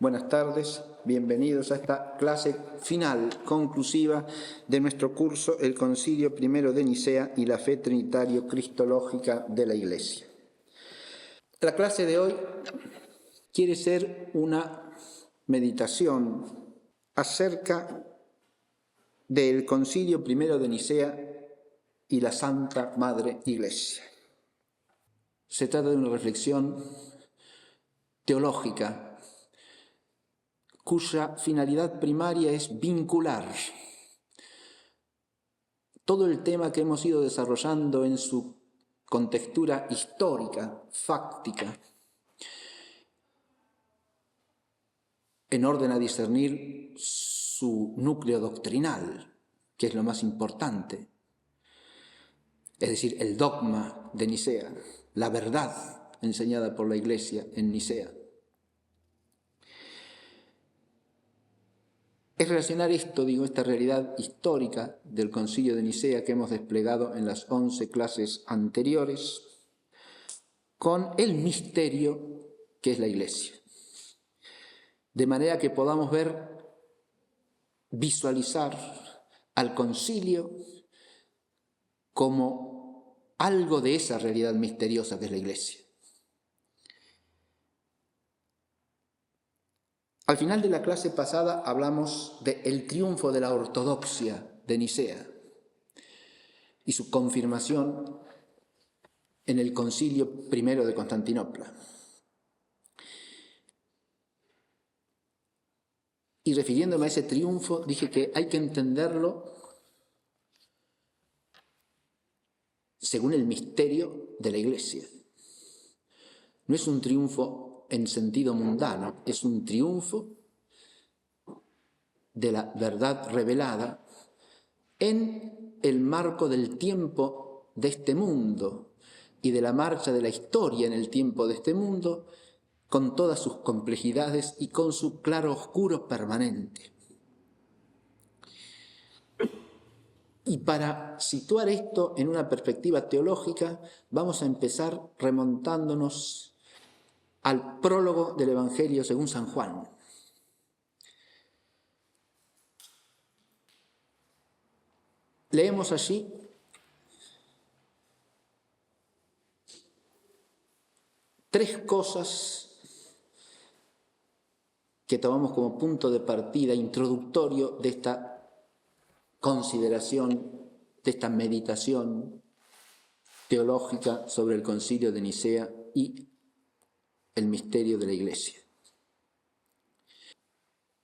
Buenas tardes, bienvenidos a esta clase final, conclusiva de nuestro curso El Concilio I de Nicea y la fe trinitario-cristológica de la Iglesia. La clase de hoy quiere ser una meditación acerca del Concilio I de Nicea y la Santa Madre Iglesia. Se trata de una reflexión teológica cuya finalidad primaria es vincular todo el tema que hemos ido desarrollando en su contextura histórica, fáctica, en orden a discernir su núcleo doctrinal, que es lo más importante, es decir, el dogma de Nicea, la verdad enseñada por la Iglesia en Nicea. Es relacionar esta realidad histórica del Concilio de Nicea que hemos desplegado en las 11 clases anteriores, con el misterio que es la Iglesia. De manera que podamos visualizar al Concilio como algo de esa realidad misteriosa que es la Iglesia. Al final de la clase pasada hablamos del triunfo de la ortodoxia de Nicea y su confirmación en el Concilio I de Constantinopla. Y refiriéndome a ese triunfo, dije que hay que entenderlo según el misterio de la Iglesia. No es un triunfo en sentido mundano, es un triunfo de la verdad revelada en el marco del tiempo de este mundo y de la marcha de la historia en el tiempo de este mundo, con todas sus complejidades y con su claroscuro permanente. Y para situar esto en una perspectiva teológica, vamos a empezar remontándonos al prólogo del Evangelio según San Juan. Leemos allí tres cosas que tomamos como punto de partida introductorio de esta consideración, de esta meditación teológica sobre el Concilio de Nicea y el misterio de la Iglesia.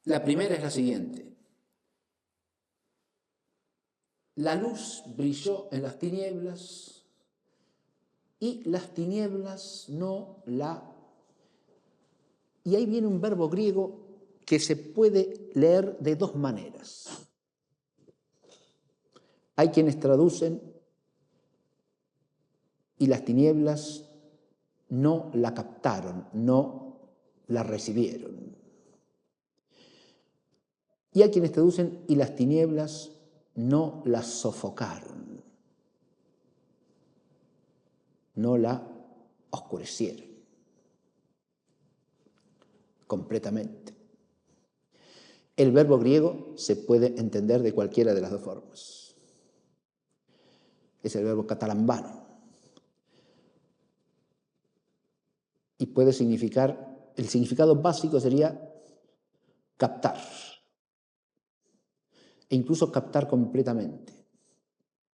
La primera es la siguiente. La luz brilló en las tinieblas y las tinieblas no la... Y ahí viene un verbo griego que se puede leer de dos maneras. Hay quienes traducen y las tinieblas no la captaron, no la recibieron. Y hay quienes traducen y las tinieblas no la sofocaron, no la oscurecieron completamente. El verbo griego se puede entender de cualquiera de las dos formas. Es el verbo catalambano. Y puede significar, el significado básico sería captar. E incluso captar completamente.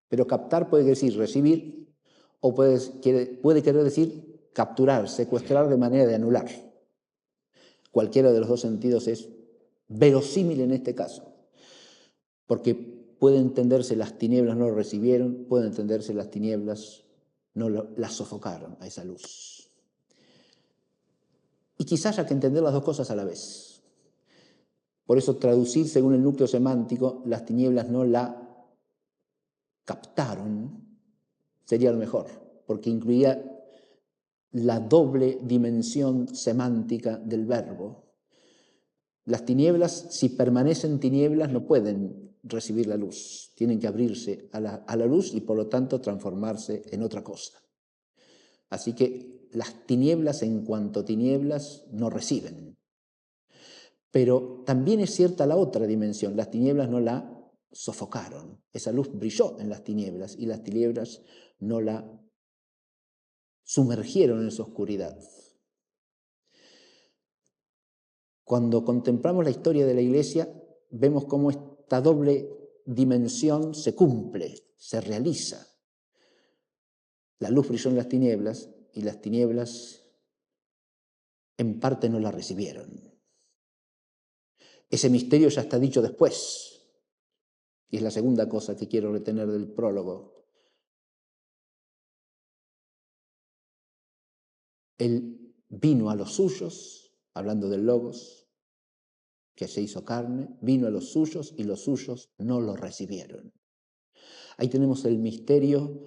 Pero captar puede decir recibir o puede querer decir capturar, secuestrar de manera de anular. Cualquiera de los dos sentidos es verosímil en este caso, porque puede entenderse las tinieblas no lo recibieron, puede entenderse las tinieblas no la sofocaron a esa luz. Y quizás haya que entender las dos cosas a la vez. Por eso traducir según el núcleo semántico, las tinieblas no la captaron, sería lo mejor, porque incluía la doble dimensión semántica del verbo. Las tinieblas, si permanecen tinieblas, no pueden recibir la luz, tienen que abrirse a la luz y por lo tanto transformarse en otra cosa. Así que las tinieblas en cuanto tinieblas no reciben. Pero también es cierta la otra dimensión. Las tinieblas no la sofocaron. Esa luz brilló en las tinieblas y las tinieblas no la sumergieron en esa oscuridad. Cuando contemplamos la historia de la Iglesia, vemos cómo esta doble dimensión se cumple, se realiza. La luz brilló en las tinieblas y las tinieblas en parte no la recibieron. Ese misterio ya está dicho después, y es la segunda cosa que quiero retener del prólogo. Él vino a los suyos, hablando del Logos, que se hizo carne, vino a los suyos y los suyos no lo recibieron. Ahí tenemos el misterio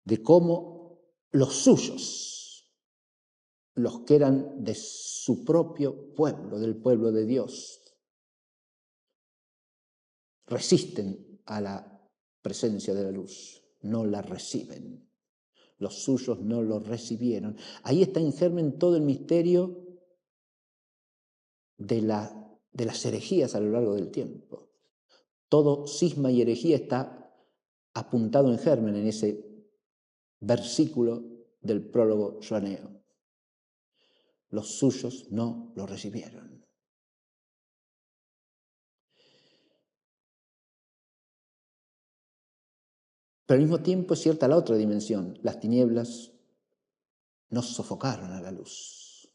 de cómo los suyos, los que eran de su propio pueblo, del pueblo de Dios, resisten a la presencia de la luz, no la reciben. Los suyos no lo recibieron. Ahí está en germen todo el misterio de las herejías a lo largo del tiempo. Todo cisma y herejía está apuntado en germen en ese versículo del prólogo joaneo. Los suyos no lo recibieron. Pero al mismo tiempo es cierta la otra dimensión. Las tinieblas no sofocaron a la luz.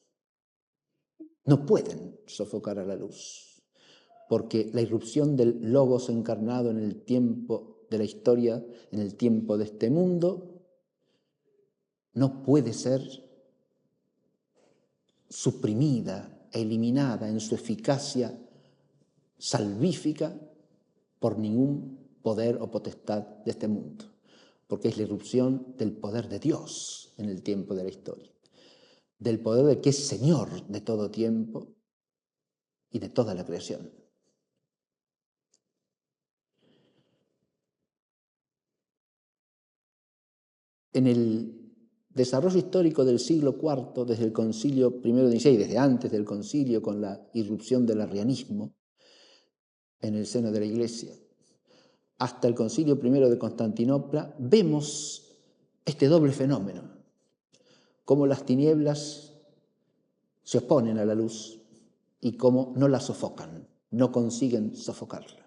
No pueden sofocar a la luz, porque la irrupción del Logos encarnado en el tiempo de la historia, en el tiempo de este mundo, no puede ser suprimida, eliminada en su eficacia salvífica por ningún poder o potestad de este mundo, porque es la irrupción del poder de Dios en el tiempo de la historia, del poder de que es Señor de todo tiempo y de toda la creación. En el desarrollo histórico del siglo IV, desde el concilio I de Nicea y desde antes del concilio, con la irrupción del arrianismo en el seno de la Iglesia, hasta el concilio I de Constantinopla, vemos este doble fenómeno, cómo las tinieblas se oponen a la luz y cómo no la sofocan, no consiguen sofocarla.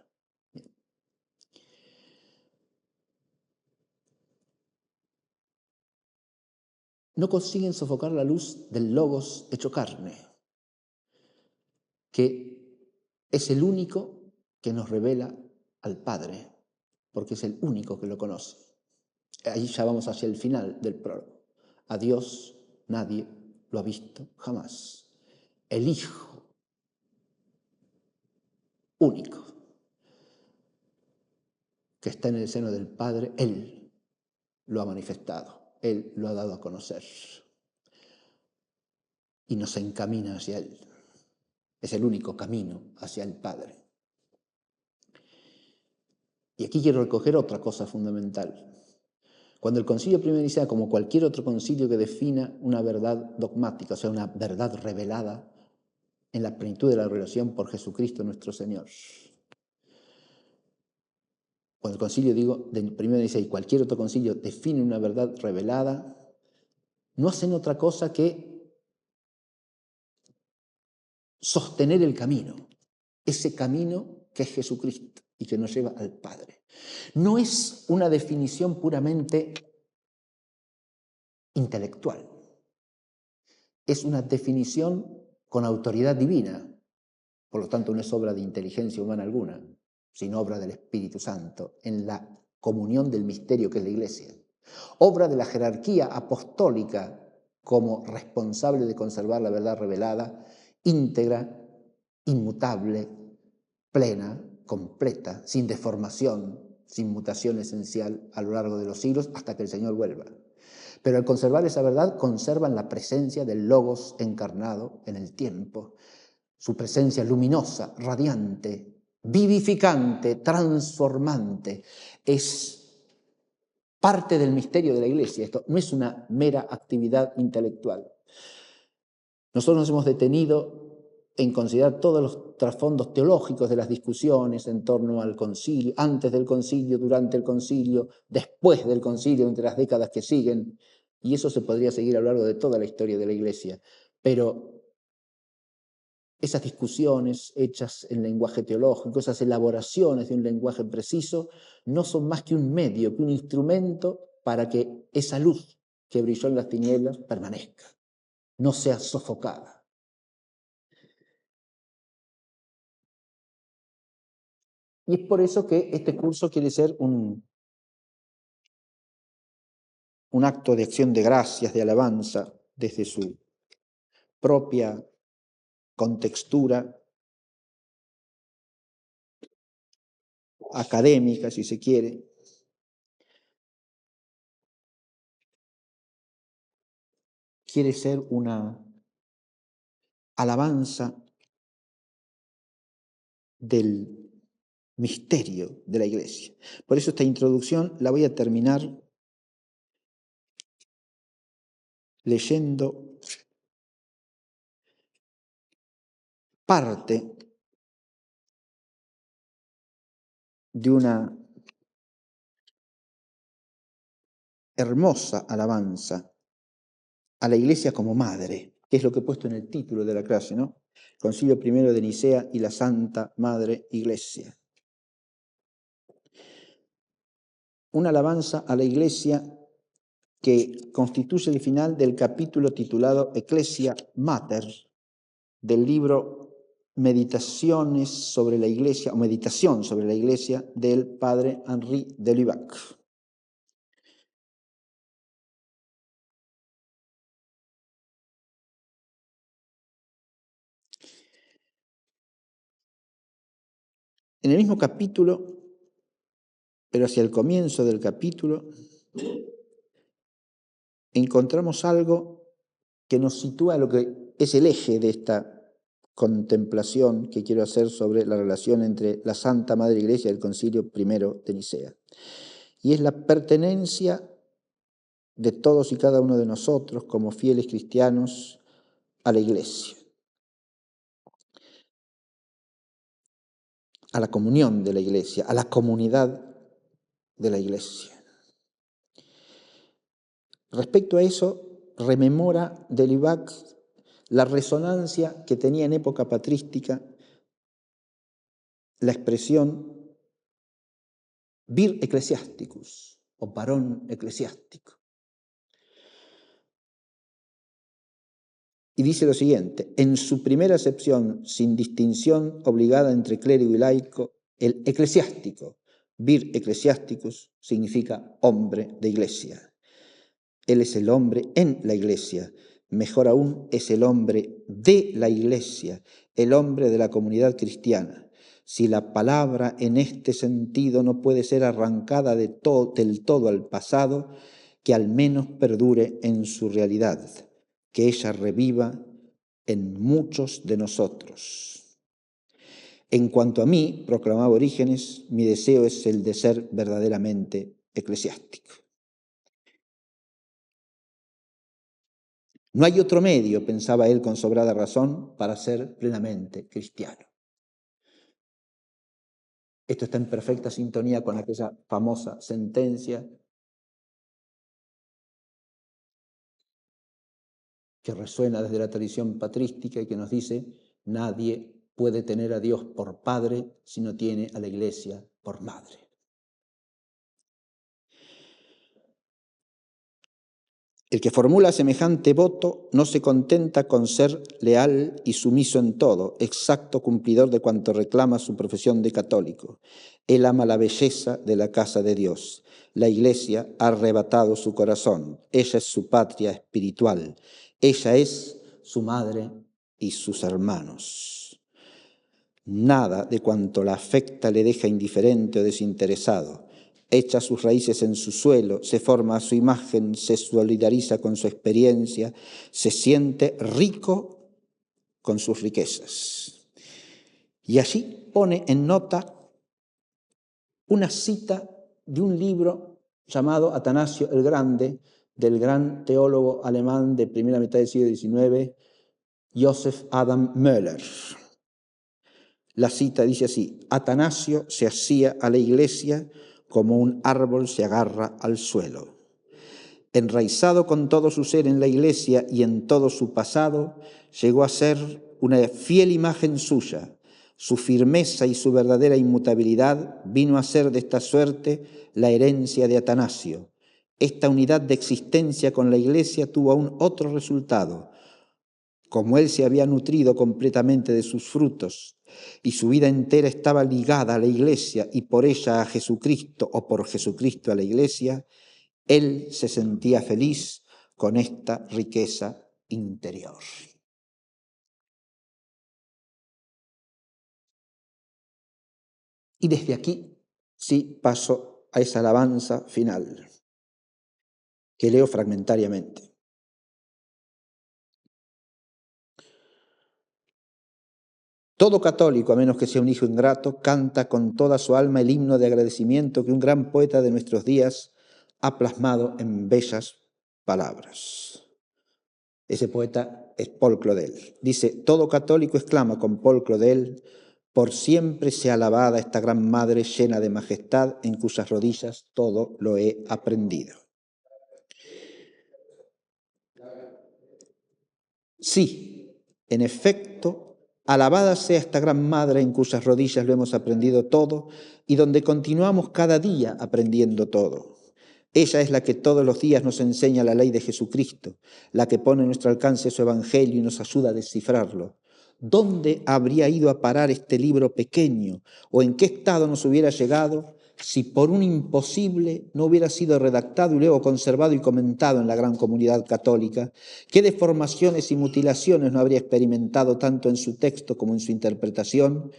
No consiguen sofocar la luz del Logos hecho carne, que es el único que nos revela al Padre, porque es el único que lo conoce. Ahí ya vamos hacia el final del prólogo. A Dios nadie lo ha visto jamás. El Hijo único que está en el seno del Padre, Él lo ha manifestado, Él lo ha dado a conocer y nos encamina hacia Él. Es el único camino hacia el Padre. Y aquí quiero recoger otra cosa fundamental. Cuando el concilio I de Nicea, como cualquier otro concilio que defina una verdad dogmática, o sea, una verdad revelada en la plenitud de la revelación por Jesucristo nuestro Señor. Cuando el concilio, del I de Nicea y cualquier otro concilio define una verdad revelada, no hacen otra cosa que sostener el camino, ese camino que es Jesucristo y que nos lleva al Padre. No es una definición puramente intelectual, es una definición con autoridad divina, por lo tanto no es obra de inteligencia humana alguna, sino obra del Espíritu Santo, en la comunión del misterio que es la Iglesia. Obra de la jerarquía apostólica como responsable de conservar la verdad revelada, íntegra, inmutable, plena, completa, sin deformación, sin mutación esencial a lo largo de los siglos hasta que el Señor vuelva. Pero al conservar esa verdad, conservan la presencia del Logos encarnado en el tiempo, su presencia luminosa, radiante, vivificante, transformante. Es parte del misterio de la Iglesia. Esto no es una mera actividad intelectual. Nosotros nos hemos detenido en considerar todos los trasfondos teológicos de las discusiones en torno al concilio, antes del concilio, durante el concilio, después del concilio, entre las décadas que siguen, y eso se podría seguir a lo largo de toda la historia de la Iglesia. Pero esas discusiones hechas en lenguaje teológico, esas elaboraciones de un lenguaje preciso, no son más que un medio, que un instrumento para que esa luz que brilló en las tinieblas permanezca, no sea sofocada. Y es por eso que este curso quiere ser un acto de acción de gracias, de alabanza, desde su propia contextura académica, si se quiere. Quiere ser una alabanza del misterio de la Iglesia. Por eso esta introducción la voy a terminar leyendo parte de una hermosa alabanza a la Iglesia como madre, que es lo que he puesto en el título de la clase, ¿no? Concilio I de Nicea y la Santa Madre Iglesia. Una alabanza a la Iglesia que constituye el final del capítulo titulado Ecclesia Mater del libro Meditaciones sobre la Iglesia, o Meditación sobre la Iglesia, del padre Henri de Lubac. En el mismo capítulo, pero hacia el comienzo del capítulo, encontramos algo que nos sitúa lo que es el eje de esta contemplación que quiero hacer sobre la relación entre la Santa Madre Iglesia y el Concilio I de Nicea. Y es la pertenencia de todos y cada uno de nosotros como fieles cristianos a la Iglesia, a la comunión de la Iglesia, a la comunidad de la Iglesia. Respecto a eso, rememora de Lubac la resonancia que tenía en época patrística la expresión vir ecclesiasticus, o varón eclesiástico. Y dice lo siguiente: en su primera acepción, sin distinción obligada entre clérigo y laico, el eclesiástico, vir ecclesiasticus, significa hombre de iglesia. Él es el hombre en la iglesia, mejor aún es el hombre de la iglesia, el hombre de la comunidad cristiana. Si la palabra en este sentido no puede ser arrancada del todo al pasado, que al menos perdure en su realidad, que ella reviva en muchos de nosotros. En cuanto a mí, proclamaba Orígenes, mi deseo es el de ser verdaderamente eclesiástico. No hay otro medio, pensaba él con sobrada razón, para ser plenamente cristiano. Esto está en perfecta sintonía con aquella famosa sentencia que resuena desde la tradición patrística y que nos dice: nadie puede tener a Dios por padre si no tiene a la Iglesia por madre. El que formula semejante voto no se contenta con ser leal y sumiso en todo, exacto cumplidor de cuanto reclama su profesión de católico. Él ama la belleza de la casa de Dios. La Iglesia ha arrebatado su corazón. Ella es su patria espiritual. Ella es su madre y sus hermanos. Nada de cuanto la afecta le deja indiferente o desinteresado. Echa sus raíces en su suelo, se forma a su imagen, se solidariza con su experiencia, se siente rico con sus riquezas. Y allí pone en nota una cita de un libro llamado Atanasio el Grande, del gran teólogo alemán de primera mitad del siglo XIX, Joseph Adam Möller. La cita dice así: Atanasio se asía a la Iglesia como un árbol se agarra al suelo. Enraizado con todo su ser en la Iglesia y en todo su pasado, llegó a ser una fiel imagen suya. Su firmeza y su verdadera inmutabilidad vino a ser de esta suerte la herencia de Atanasio. Esta unidad de existencia con la Iglesia tuvo aún otro resultado. Como él se había nutrido completamente de sus frutos y su vida entera estaba ligada a la Iglesia y por ella a Jesucristo o por Jesucristo a la Iglesia, él se sentía feliz con esta riqueza interior. Y desde aquí sí paso a esa alabanza final, que leo fragmentariamente. Todo católico, a menos que sea un hijo ingrato, canta con toda su alma el himno de agradecimiento que un gran poeta de nuestros días ha plasmado en bellas palabras. Ese poeta es Paul Claudel. Dice: todo católico exclama con Paul Claudel: por siempre sea alabada esta gran madre llena de majestad, en cuyas rodillas todo lo he aprendido. Sí, en efecto, alabada sea esta gran madre en cuyas rodillas lo hemos aprendido todo y donde continuamos cada día aprendiendo todo. Ella es la que todos los días nos enseña la ley de Jesucristo, la que pone en nuestro alcance su evangelio y nos ayuda a descifrarlo. ¿Dónde habría ido a parar este libro pequeño o en qué estado nos hubiera llegado si por un imposible no hubiera sido redactado y luego conservado y comentado en la gran comunidad católica? ¿Qué deformaciones y mutilaciones no habría experimentado tanto en su texto como en su interpretación?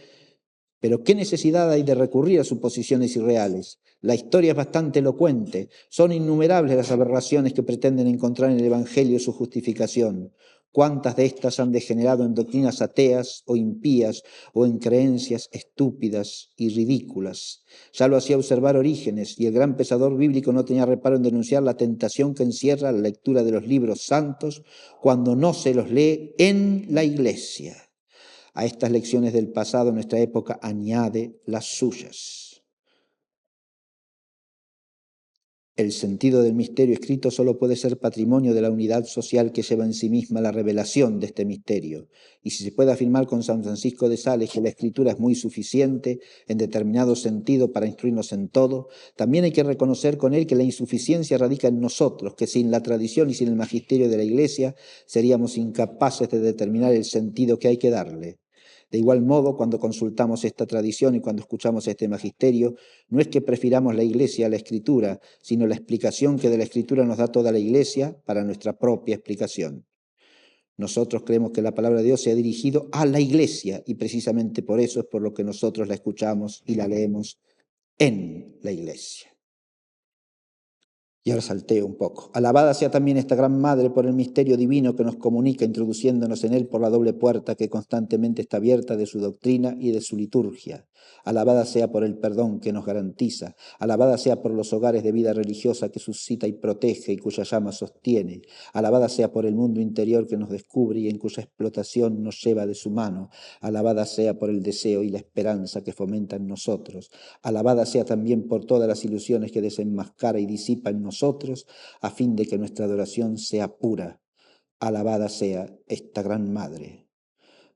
Pero ¿qué necesidad hay de recurrir a suposiciones irreales? La historia es bastante elocuente. Son innumerables las aberraciones que pretenden encontrar en el Evangelio su justificación. ¿Cuántas de estas han degenerado en doctrinas ateas o impías o en creencias estúpidas y ridículas? Ya lo hacía observar Orígenes, y el gran pensador bíblico no tenía reparo en denunciar la tentación que encierra la lectura de los libros santos cuando no se los lee en la Iglesia. A estas lecciones del pasado nuestra época añade las suyas. El sentido del misterio escrito solo puede ser patrimonio de la unidad social que lleva en sí misma la revelación de este misterio. Y si se puede afirmar con San Francisco de Sales que la escritura es muy suficiente en determinado sentido para instruirnos en todo, también hay que reconocer con él que la insuficiencia radica en nosotros, que sin la tradición y sin el magisterio de la Iglesia seríamos incapaces de determinar el sentido que hay que darle. De igual modo, cuando consultamos esta tradición y cuando escuchamos este magisterio, no es que prefiramos la Iglesia a la Escritura, sino la explicación que de la Escritura nos da toda la Iglesia para nuestra propia explicación. Nosotros creemos que la palabra de Dios se ha dirigido a la Iglesia y precisamente por eso es por lo que nosotros la escuchamos y la leemos en la Iglesia. Y ahora salteo un poco. Alabada sea también esta gran madre por el misterio divino que nos comunica, introduciéndonos en él por la doble puerta que constantemente está abierta de su doctrina y de su liturgia. Alabada sea por el perdón que nos garantiza. Alabada sea por los hogares de vida religiosa que suscita y protege y cuya llama sostiene. Alabada sea por el mundo interior que nos descubre y en cuya explotación nos lleva de su mano. Alabada sea por el deseo y la esperanza que fomenta en nosotros. Alabada sea también por todas las ilusiones que desenmascara y disipa en nosotros, a fin de que nuestra adoración sea pura. Alabada sea esta gran Madre.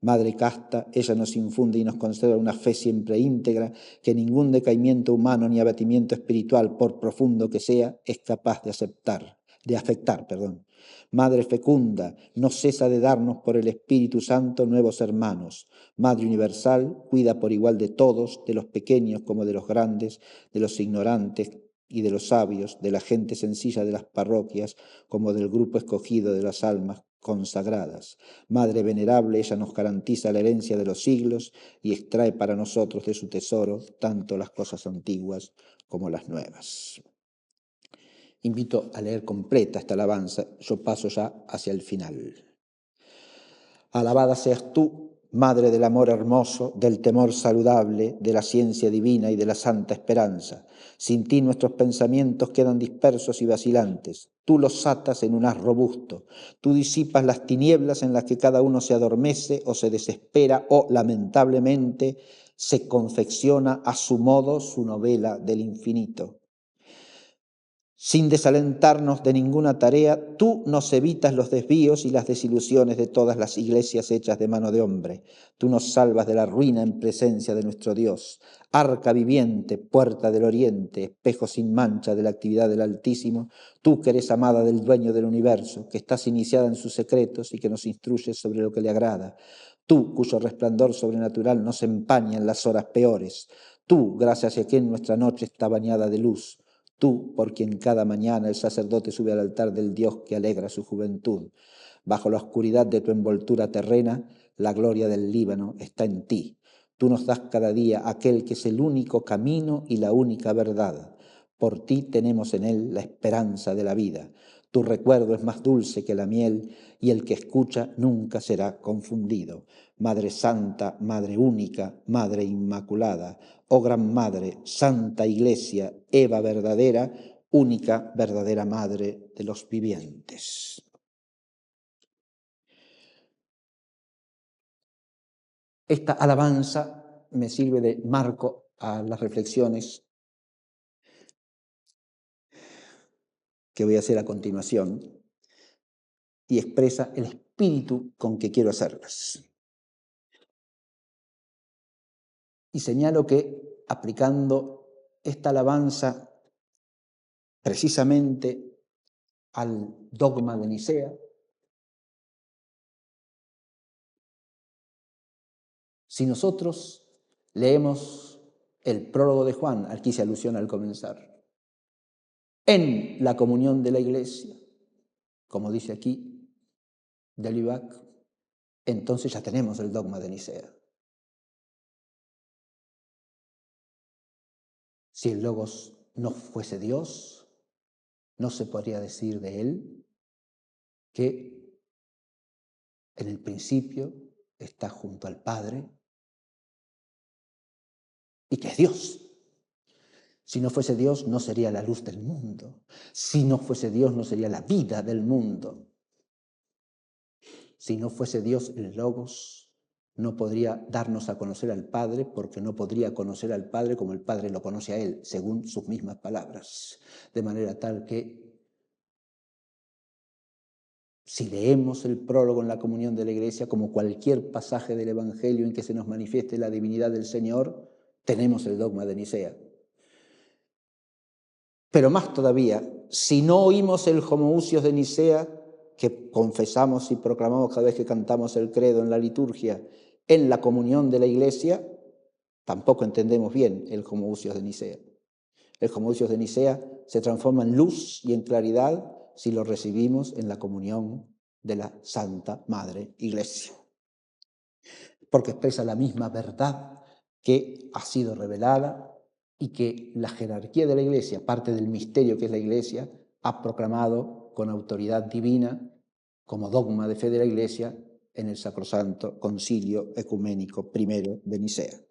Madre casta, ella nos infunde y nos conserva una fe siempre íntegra, que ningún decaimiento humano ni abatimiento espiritual, por profundo que sea, es capaz de afectar. Madre fecunda, no cesa de darnos por el Espíritu Santo nuevos hermanos. Madre universal, cuida por igual de todos, de los pequeños como de los grandes, de los ignorantes y de los sabios, de la gente sencilla de las parroquias, como del grupo escogido de las almas consagradas. Madre venerable, ella nos garantiza la herencia de los siglos y extrae para nosotros de su tesoro tanto las cosas antiguas como las nuevas. Invito a leer completa esta alabanza, yo paso ya hacia el final. Alabada seas tú, Madre del amor hermoso, del temor saludable, de la ciencia divina y de la santa esperanza. Sin ti nuestros pensamientos quedan dispersos y vacilantes. Tú los atas en un haz robusto. Tú disipas las tinieblas en las que cada uno se adormece o se desespera o, lamentablemente, se confecciona a su modo su novela del infinito. Sin desalentarnos de ninguna tarea, tú nos evitas los desvíos y las desilusiones de todas las iglesias hechas de mano de hombre. Tú nos salvas de la ruina en presencia de nuestro Dios. Arca viviente, puerta del oriente, espejo sin mancha de la actividad del Altísimo, tú que eres amada del dueño del universo, que estás iniciada en sus secretos y que nos instruyes sobre lo que le agrada. Tú, cuyo resplandor sobrenatural nos empaña en las horas peores. Tú, gracias a quien nuestra noche está bañada de luz. Tú, por quien cada mañana el sacerdote sube al altar del Dios que alegra su juventud. Bajo la oscuridad de tu envoltura terrena, la gloria del Líbano está en ti. Tú nos das cada día aquel que es el único camino y la única verdad. Por ti tenemos en él la esperanza de la vida. Tu recuerdo es más dulce que la miel y el que escucha nunca será confundido. Madre Santa, Madre Única, Madre Inmaculada, oh Gran Madre, Santa Iglesia, Eva verdadera, única verdadera Madre de los vivientes. Esta alabanza me sirve de marco a las reflexiones que voy a hacer a continuación y expresa el espíritu con que quiero hacerlas. Y señalo que aplicando esta alabanza precisamente al dogma de Nicea, si nosotros leemos el prólogo de Juan, al que hice alusión al comenzar, en la comunión de la Iglesia, como dice aquí de Lubac, entonces ya tenemos el dogma de Nicea. Si el Logos no fuese Dios, no se podría decir de él que en el principio está junto al Padre y que es Dios. Si no fuese Dios, no sería la luz del mundo. Si no fuese Dios, no sería la vida del mundo. Si no fuese Dios, el Logos no podría darnos a conocer al Padre, porque no podría conocer al Padre como el Padre lo conoce a Él, según sus mismas palabras. De manera tal que, si leemos el prólogo en la comunión de la Iglesia, como cualquier pasaje del Evangelio en que se nos manifieste la divinidad del Señor, tenemos el dogma de Nicea. Pero más todavía, si no oímos el homoousios de Nicea, que confesamos y proclamamos cada vez que cantamos el credo en la liturgia, en la comunión de la Iglesia, tampoco entendemos bien el homoousios de Nicea. El homoousios de Nicea se transforma en luz y en claridad si lo recibimos en la comunión de la Santa Madre Iglesia, porque expresa la misma verdad que ha sido revelada y que la jerarquía de la Iglesia, parte del misterio que es la Iglesia, ha proclamado con autoridad divina como dogma de fe de la Iglesia en el Sacrosanto Concilio Ecuménico I de Nicea.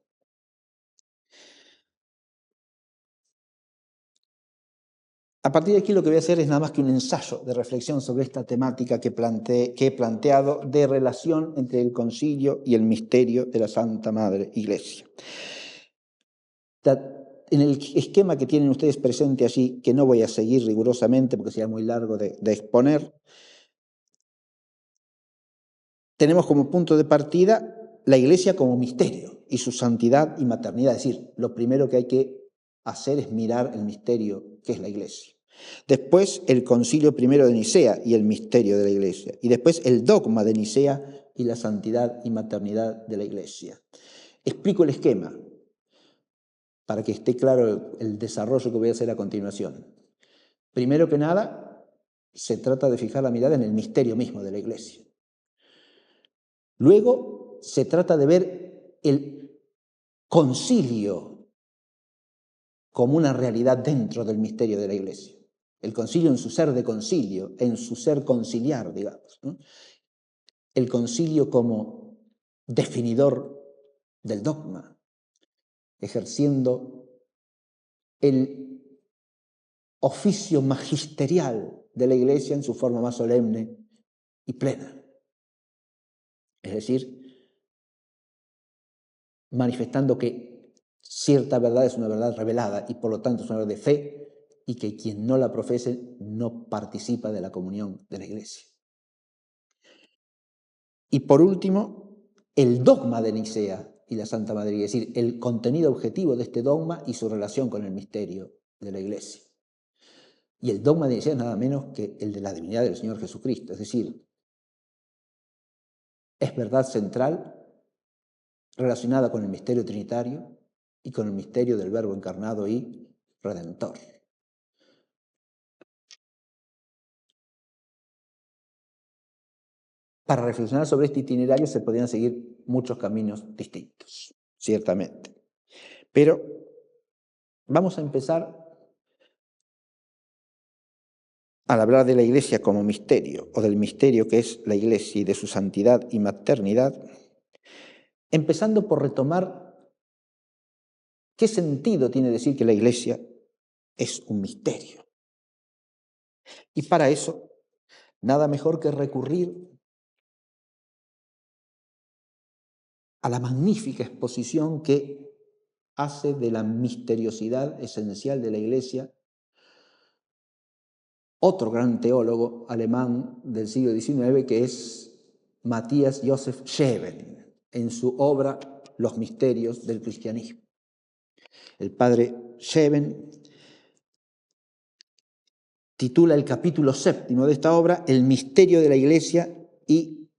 A partir de aquí lo que voy a hacer es nada más que un ensayo de reflexión sobre esta temática que he planteado de relación entre el concilio y el misterio de la Santa Madre Iglesia. En el esquema que tienen ustedes presente allí, que no voy a seguir rigurosamente porque sería muy largo de exponer, tenemos como punto de partida la Iglesia como misterio y su santidad y maternidad. Es decir, lo primero que hay que hacer es mirar el misterio que es la Iglesia. Después el Concilio I de Nicea y el misterio de la Iglesia. Y después el dogma de Nicea y la santidad y maternidad de la Iglesia. Explico el esquema para que esté claro el desarrollo que voy a hacer a continuación. Primero que nada, se trata de fijar la mirada en el misterio mismo de la Iglesia. Luego se trata de ver el concilio como una realidad dentro del misterio de la Iglesia. El concilio en su ser de concilio, en su ser conciliar, digamos, ¿no? El concilio como definidor del dogma, ejerciendo el oficio magisterial de la Iglesia en su forma más solemne y plena. Es decir, manifestando que cierta verdad es una verdad revelada y por lo tanto es una verdad de fe y que quien no la profese no participa de la comunión de la Iglesia. Y por último, el dogma de Nicea y la Santa Madre, es decir, el contenido objetivo de este dogma y su relación con el misterio de la Iglesia. Y el dogma de Nicea es nada menos que el de la divinidad del Señor Jesucristo, es decir, es verdad central relacionada con el misterio trinitario y con el misterio del Verbo encarnado y redentor. Para reflexionar sobre este itinerario se podrían seguir muchos caminos distintos, ciertamente. Pero vamos a empezar al hablar de la Iglesia como misterio, o del misterio que es la Iglesia y de su santidad y maternidad, empezando por retomar qué sentido tiene decir que la Iglesia es un misterio. Y para eso, nada mejor que recurrir a la magnífica exposición que hace de la misteriosidad esencial de la Iglesia otro gran teólogo alemán del siglo XIX, que es Matthias Joseph Scheven, en su obra Los misterios del cristianismo. El padre Scheven titula el capítulo 7 de esta obra El misterio de la Iglesia y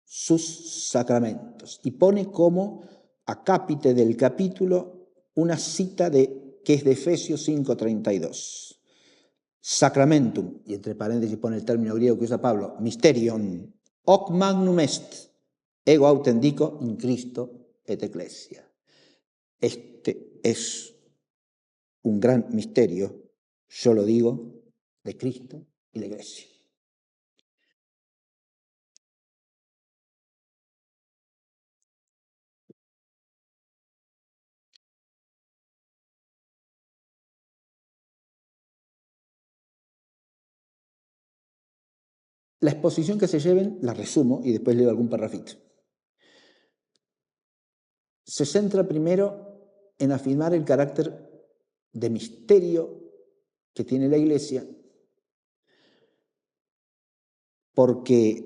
sus sacramentos, y pone como acápite del capítulo una cita que es de Efesios 5:32. Sacramentum, y entre paréntesis pone el término griego que usa Pablo, mysterion, hoc magnum est, ego autendico in Cristo et ecclesia. Este es un gran misterio, yo lo digo, de Cristo y la Iglesia. La exposición que se lleven, la resumo y después leo algún parrafito. Se centra primero en afirmar el carácter de misterio que tiene la Iglesia, porque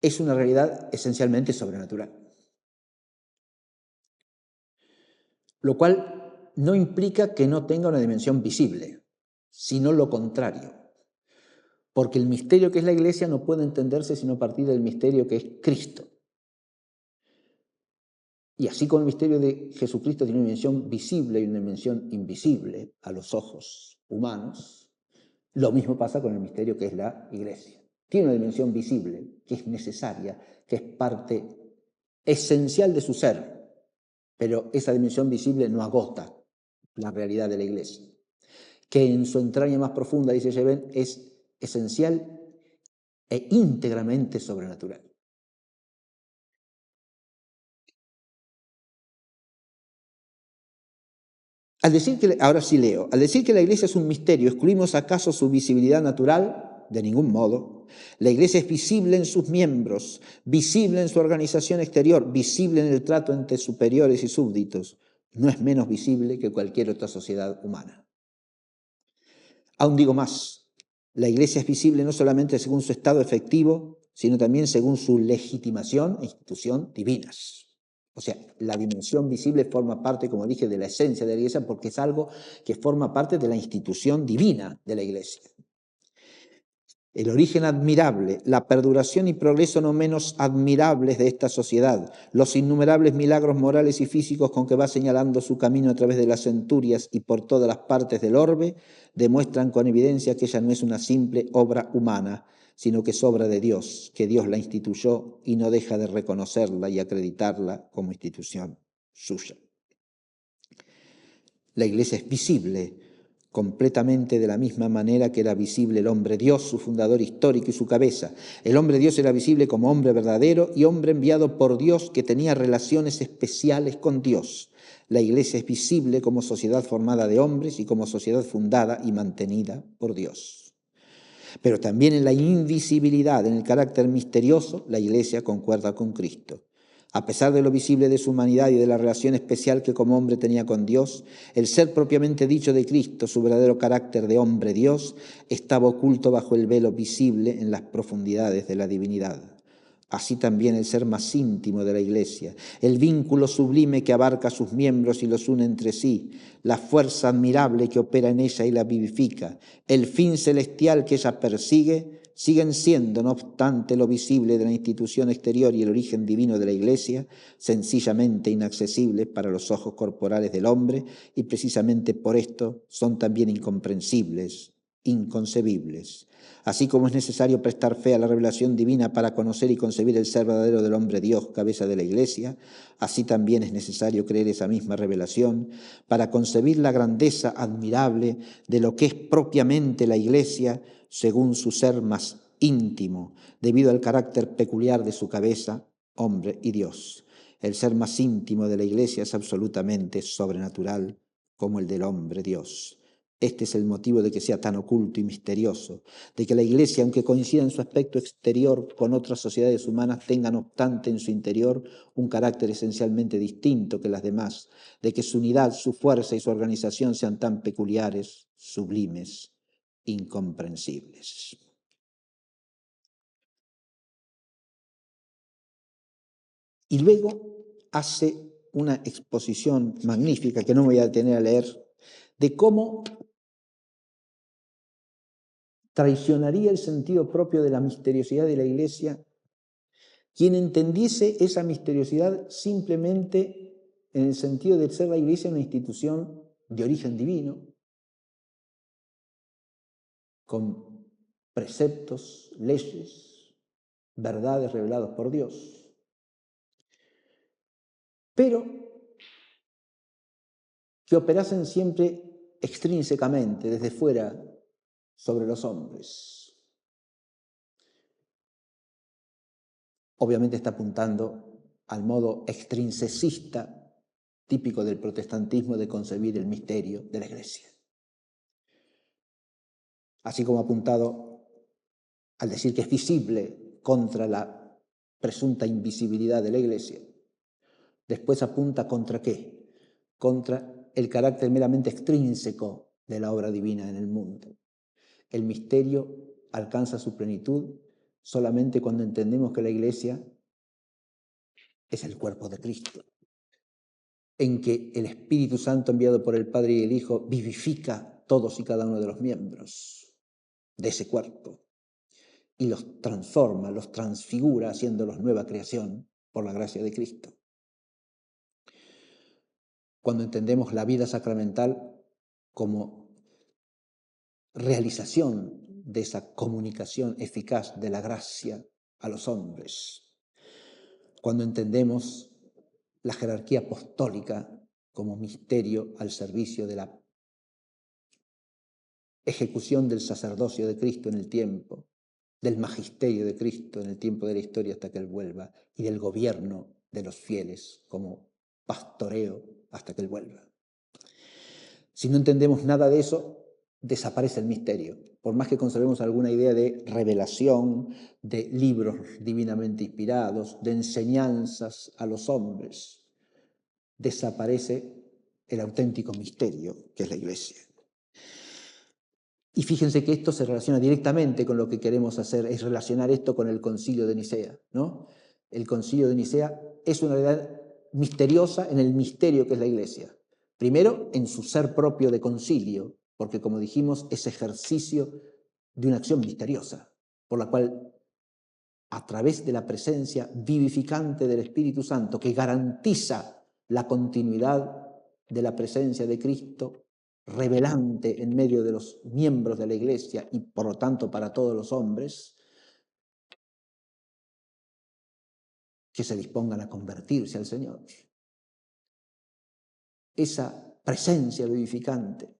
es una realidad esencialmente sobrenatural. Lo cual no implica que no tenga una dimensión visible, sino lo contrario. Porque el misterio que es la Iglesia no puede entenderse sino a partir del misterio que es Cristo. Y así como el misterio de Jesucristo tiene una dimensión visible y una dimensión invisible a los ojos humanos, lo mismo pasa con el misterio que es la Iglesia. Tiene una dimensión visible, que es necesaria, que es parte esencial de su ser, pero esa dimensión visible no agota la realidad de la Iglesia, que en su entraña más profunda, dice Scheven, es esencial e íntegramente sobrenatural. Ahora sí leo, al decir que la Iglesia es un misterio, ¿excluimos acaso su visibilidad natural? De ningún modo. La Iglesia es visible en sus miembros, visible en su organización exterior, visible en el trato entre superiores y súbditos. No es menos visible que cualquier otra sociedad humana. Aún digo más, la Iglesia es visible no solamente según su estado efectivo, sino también según su legitimación e institución divinas. O sea, la dimensión visible forma parte, como dije, de la esencia de la Iglesia porque es algo que forma parte de la institución divina de la Iglesia. El origen admirable, la perduración y progreso no menos admirables de esta sociedad, los innumerables milagros morales y físicos con que va señalando su camino a través de las centurias y por todas las partes del orbe, demuestran con evidencia que ella no es una simple obra humana, sino que es obra de Dios, que Dios la instituyó y no deja de reconocerla y acreditarla como institución suya. La Iglesia es visible completamente de la misma manera que era visible el hombre Dios, su fundador histórico y su cabeza. El hombre Dios era visible como hombre verdadero y hombre enviado por Dios que tenía relaciones especiales con Dios. La Iglesia es visible como sociedad formada de hombres y como sociedad fundada y mantenida por Dios. Pero también en la invisibilidad, en el carácter misterioso, la Iglesia concuerda con Cristo. A pesar de lo visible de su humanidad y de la relación especial que como hombre tenía con Dios, el ser propiamente dicho de Cristo, su verdadero carácter de hombre-Dios, estaba oculto bajo el velo visible en las profundidades de la divinidad. Así también el ser más íntimo de la Iglesia, el vínculo sublime que abarca a sus miembros y los une entre sí, la fuerza admirable que opera en ella y la vivifica, el fin celestial que ella persigue, siguen siendo, no obstante lo visible de la institución exterior y el origen divino de la Iglesia, sencillamente inaccesibles para los ojos corporales del hombre y precisamente por esto son también incomprensibles, inconcebibles. Así como es necesario prestar fe a la revelación divina para conocer y concebir el ser verdadero del hombre Dios, cabeza de la Iglesia, así también es necesario creer esa misma revelación para concebir la grandeza admirable de lo que es propiamente la Iglesia según su ser más íntimo, debido al carácter peculiar de su cabeza, hombre y Dios. El ser más íntimo de la Iglesia es absolutamente sobrenatural como el del hombre Dios. Este es el motivo de que sea tan oculto y misterioso, de que la Iglesia, aunque coincida en su aspecto exterior con otras sociedades humanas, tenga no obstante en su interior un carácter esencialmente distinto que las demás, de que su unidad, su fuerza y su organización sean tan peculiares, sublimes, incomprensibles. Y luego hace una exposición magnífica, que no me voy a detener a leer, de cómo traicionaría el sentido propio de la misteriosidad de la Iglesia quien entendiese esa misteriosidad simplemente en el sentido de ser la Iglesia una institución de origen divino, con preceptos, leyes, verdades reveladas por Dios, pero que operasen siempre extrínsecamente, desde fuera, sobre los hombres. Obviamente está apuntando al modo extrinsecista típico del protestantismo de concebir el misterio de la Iglesia. Así como ha apuntado al decir que es visible contra la presunta invisibilidad de la Iglesia. Después apunta contra qué? Contra el carácter meramente extrínseco de la obra divina en el mundo. El misterio alcanza su plenitud solamente cuando entendemos que la Iglesia es el cuerpo de Cristo, en que el Espíritu Santo enviado por el Padre y el Hijo vivifica todos y cada uno de los miembros de ese cuerpo y los transforma, los transfigura, haciéndolos nueva creación por la gracia de Cristo. Cuando entendemos la vida sacramental como realización de esa comunicación eficaz de la gracia a los hombres. Cuando entendemos la jerarquía apostólica como misterio al servicio de la ejecución del sacerdocio de Cristo en el tiempo, del magisterio de Cristo en el tiempo de la historia hasta que Él vuelva, y del gobierno de los fieles como pastoreo hasta que Él vuelva. Si no entendemos nada de eso, desaparece el misterio. Por más que conservemos alguna idea de revelación, de libros divinamente inspirados, de enseñanzas a los hombres, desaparece el auténtico misterio que es la Iglesia. Y fíjense que esto se relaciona directamente con lo que queremos hacer, es relacionar esto con el Concilio de Nicea, ¿no? El Concilio de Nicea es una realidad misteriosa en el misterio que es la Iglesia. Primero, en su ser propio de concilio, porque como dijimos, es ejercicio de una acción misteriosa, por la cual, a través de la presencia vivificante del Espíritu Santo, que garantiza la continuidad de la presencia de Cristo, revelante en medio de los miembros de la Iglesia y por lo tanto para todos los hombres, que se dispongan a convertirse al Señor. Esa presencia vivificante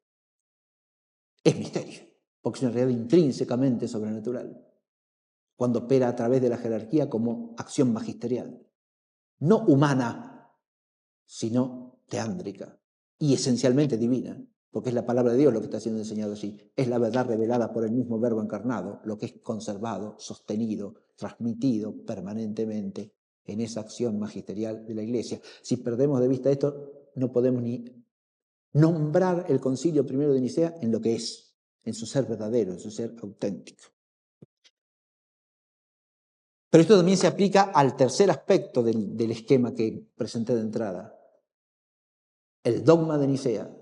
es misterio, porque es una realidad intrínsecamente sobrenatural, cuando opera a través de la jerarquía como acción magisterial, no humana, sino teándrica y esencialmente divina, porque es la palabra de Dios lo que está siendo enseñado allí. Es la verdad revelada por el mismo Verbo encarnado, lo que es conservado, sostenido, transmitido permanentemente en esa acción magisterial de la Iglesia. Si perdemos de vista esto, no podemos ni nombrar el Concilio I de Nicea en lo que es, en su ser verdadero, en su ser auténtico. Pero esto también se aplica al tercer aspecto del esquema que presenté de entrada. El dogma de Nicea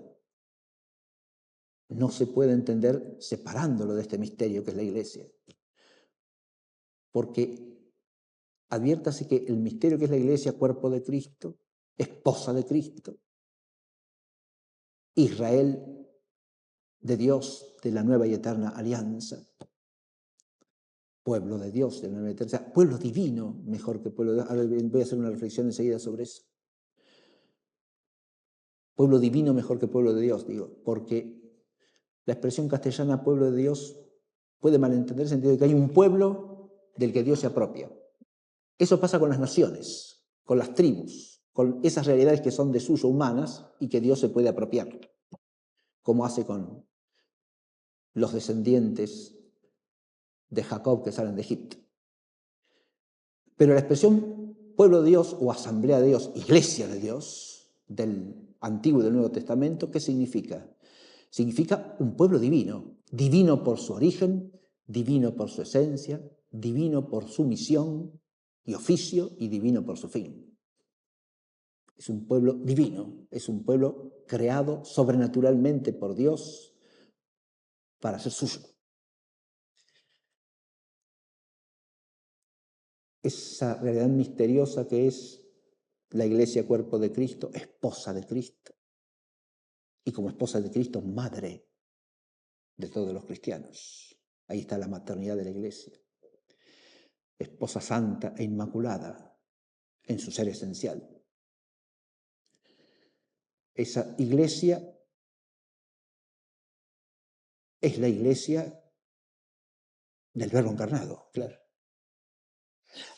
no se puede entender separándolo de este misterio que es la Iglesia. Porque adviértase que el misterio que es la Iglesia, cuerpo de Cristo, esposa de Cristo, Israel de Dios de la nueva y eterna alianza, pueblo de Dios de la nueva y eterna, o sea, pueblo divino, mejor que pueblo de Dios. Ahora voy a hacer una reflexión enseguida sobre eso. Pueblo divino mejor que pueblo de Dios, digo, porque la expresión castellana pueblo de Dios puede malentender el sentido de que hay un pueblo del que Dios se apropia. Eso pasa con las naciones, con las tribus, con esas realidades que son desuso humanas y que Dios se puede apropiar, como hace con los descendientes de Jacob que salen de Egipto. Pero la expresión pueblo de Dios o asamblea de Dios, iglesia de Dios, del Antiguo y del Nuevo Testamento, ¿qué significa? Significa un pueblo divino, divino por su origen, divino por su esencia, divino por su misión y oficio y divino por su fin. Es un pueblo divino, es un pueblo creado sobrenaturalmente por Dios para ser suyo. Esa realidad misteriosa que es la Iglesia, cuerpo de Cristo, esposa de Cristo. Y como esposa de Cristo, madre de todos los cristianos. Ahí está la maternidad de la Iglesia. Esposa santa e inmaculada en su ser esencial. Esa Iglesia es la Iglesia del Verbo encarnado, claro.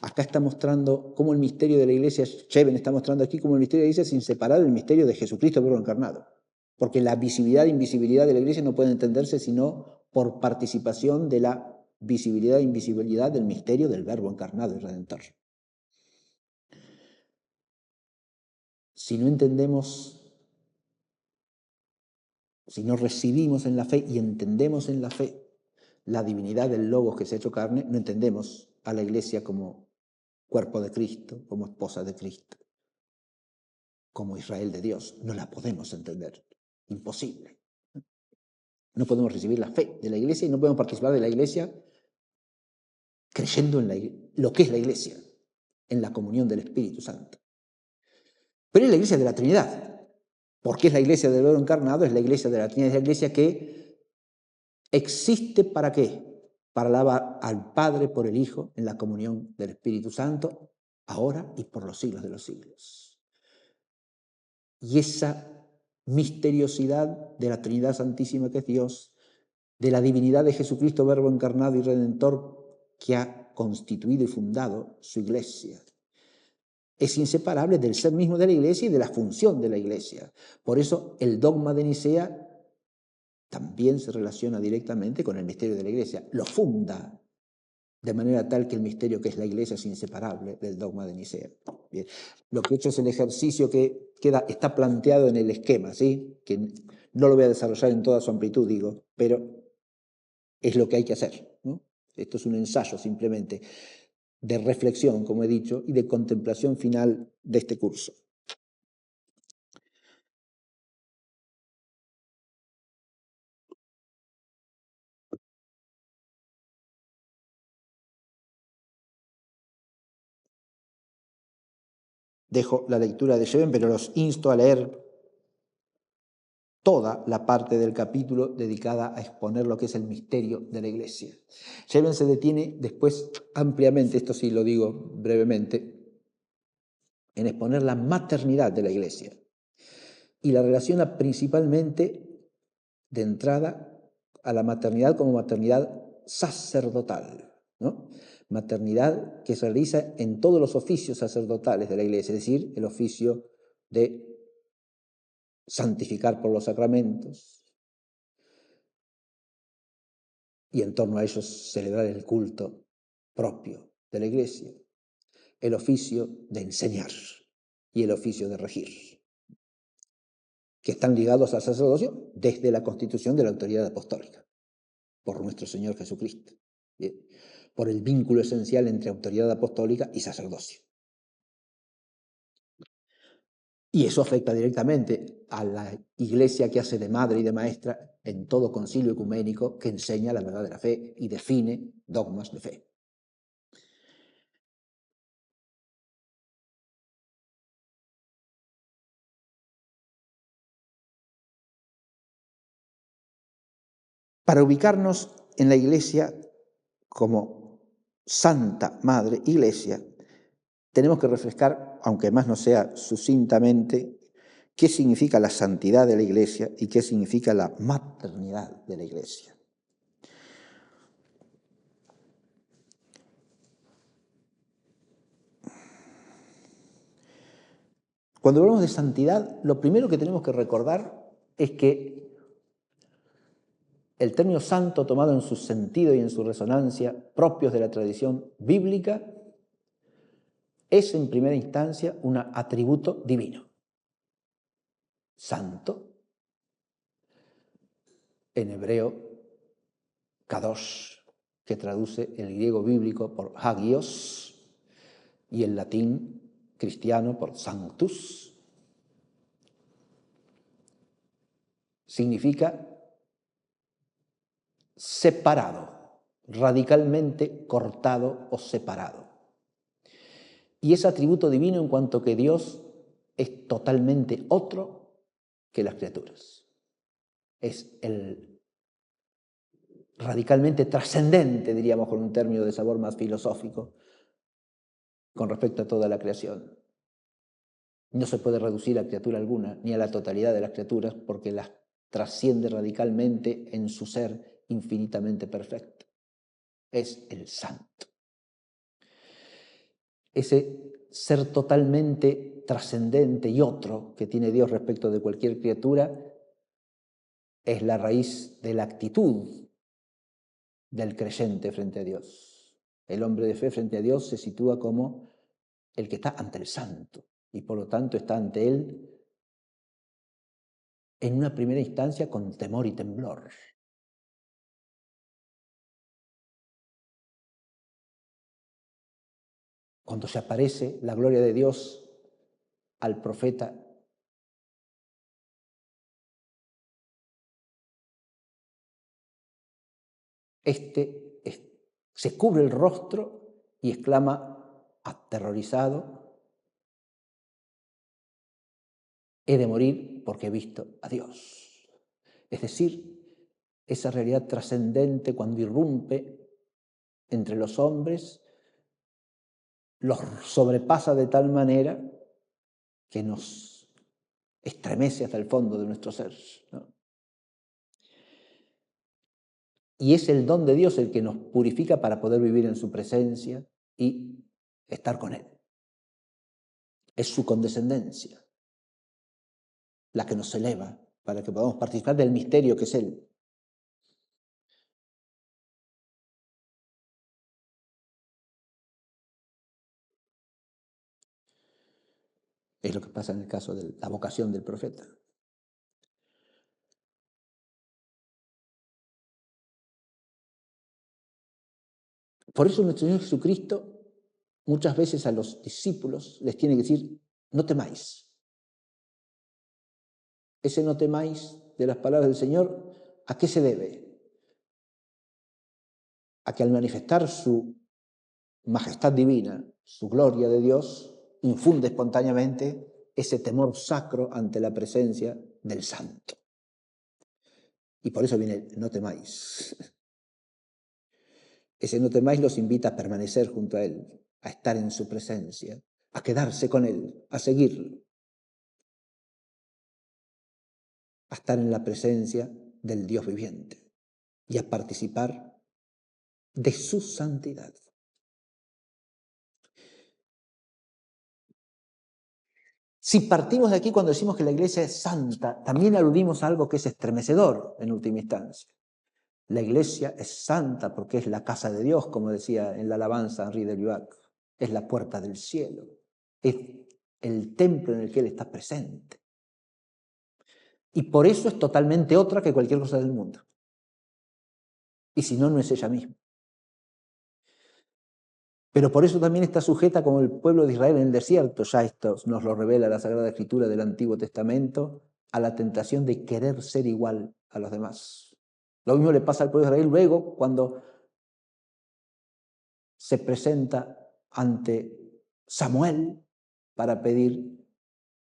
Acá está mostrando cómo el misterio de la Iglesia, Cheven está mostrando aquí cómo el misterio de la Iglesia es inseparable del misterio de Jesucristo, el Verbo encarnado. Porque la visibilidad e invisibilidad de la Iglesia no puede entenderse sino por participación de la visibilidad e invisibilidad del misterio del Verbo encarnado y redentor. Si no entendemos, si no recibimos en la fe y entendemos en la fe la divinidad del Logos que se ha hecho carne, no entendemos a la Iglesia como cuerpo de Cristo, como esposa de Cristo, como Israel de Dios. No la podemos entender. Imposible. No podemos recibir la fe de la Iglesia y no podemos participar de la Iglesia creyendo en lo que es la Iglesia, en la comunión del Espíritu Santo. Pero es la Iglesia de la Trinidad, porque es la Iglesia del Verbo encarnado, es la Iglesia de la Trinidad, es la Iglesia que existe ¿para qué? Para alabar al Padre por el Hijo en la comunión del Espíritu Santo, ahora y por los siglos de los siglos. Y esa misteriosidad de la Trinidad Santísima que es Dios, de la divinidad de Jesucristo, Verbo encarnado y Redentor, que ha constituido y fundado su Iglesia. Es inseparable del ser mismo de la Iglesia y de la función de la Iglesia. Por eso el dogma de Nicea también se relaciona directamente con el misterio de la Iglesia. Lo funda de manera tal que el misterio que es la Iglesia es inseparable del dogma de Nicea. Bien. Lo que he hecho es el ejercicio que está planteado en el esquema, ¿sí? Que no lo voy a desarrollar en toda su amplitud, digo, pero es lo que hay que hacer, ¿no? Esto es un ensayo simplemente de reflexión, como he dicho, y de contemplación final de este curso. Dejo la lectura de Cheven, pero los insto a leer toda la parte del capítulo dedicada a exponer lo que es el misterio de la Iglesia. Cheven se detiene después ampliamente, esto sí lo digo brevemente, en exponer la maternidad de la Iglesia y la relaciona principalmente de entrada a la maternidad como maternidad sacerdotal, ¿no? Maternidad que se realiza en todos los oficios sacerdotales de la Iglesia, es decir, el oficio de santificar por los sacramentos y en torno a ellos celebrar el culto propio de la Iglesia, el oficio de enseñar y el oficio de regir, que están ligados al sacerdocio desde la constitución de la autoridad apostólica, por nuestro Señor Jesucristo, ¿bien? Por el vínculo esencial entre autoridad apostólica y sacerdocio. Y eso afecta directamente a la Iglesia que hace de madre y de maestra en todo concilio ecuménico que enseña la verdad de la fe y define dogmas de fe. Para ubicarnos en la Iglesia como Santa Madre Iglesia, tenemos que refrescar, aunque más no sea sucintamente, qué significa la santidad de la Iglesia y qué significa la maternidad de la Iglesia. Cuando hablamos de santidad, lo primero que tenemos que recordar es que el término santo, tomado en su sentido y en su resonancia propios de la tradición bíblica, es en primera instancia un atributo divino. Santo, en hebreo, kadosh, que traduce el griego bíblico por hagios y el latín cristiano por sanctus, significa separado, radicalmente cortado o separado. Y es atributo divino en cuanto que Dios es totalmente otro que las criaturas. Es el radicalmente trascendente, diríamos con un término de sabor más filosófico, con respecto a toda la creación. No se puede reducir a criatura alguna, ni a la totalidad de las criaturas, porque las trasciende radicalmente en su ser infinitamente perfecto. Es el santo. Ese ser totalmente trascendente y otro que tiene Dios respecto de cualquier criatura es la raíz de la actitud del creyente frente a Dios. El hombre de fe frente a Dios se sitúa como el que está ante el santo y por lo tanto está ante él en una primera instancia con temor y temblor. Cuando se aparece la gloria de Dios al profeta, se cubre el rostro y exclama aterrorizado: he de morir porque he visto a Dios. Es decir, esa realidad trascendente cuando irrumpe entre los hombres los sobrepasa de tal manera que nos estremece hasta el fondo de nuestro ser, ¿no? Y es el don de Dios el que nos purifica para poder vivir en su presencia y estar con Él. Es su condescendencia la que nos eleva para que podamos participar del misterio que es Él. Es lo que pasa en el caso de la vocación del profeta. Por eso nuestro Señor Jesucristo muchas veces a los discípulos les tiene que decir: no temáis. Ese no temáis de las palabras del Señor, ¿a qué se debe? A que al manifestar su majestad divina, su gloria de Dios, infunde espontáneamente ese temor sacro ante la presencia del Santo. Y por eso viene el no temáis. Ese no temáis los invita a permanecer junto a Él, a estar en su presencia, a quedarse con Él, a seguirlo, a estar en la presencia del Dios viviente. y a participar de su santidad. Si partimos de aquí cuando decimos que la Iglesia es santa, también aludimos a algo que es estremecedor en última instancia. La Iglesia es santa porque es la casa de Dios, como decía en la alabanza Henri de Lubac. Es la puerta del cielo. Es el templo en el que Él está presente. Y por eso es totalmente otra que cualquier cosa del mundo. Y si no, no es ella misma. Pero por eso también está sujeta como el pueblo de Israel en el desierto, ya esto nos lo revela la Sagrada Escritura del Antiguo Testamento, a la tentación de querer ser igual a los demás. Lo mismo le pasa al pueblo de Israel luego cuando se presenta ante Samuel para pedir,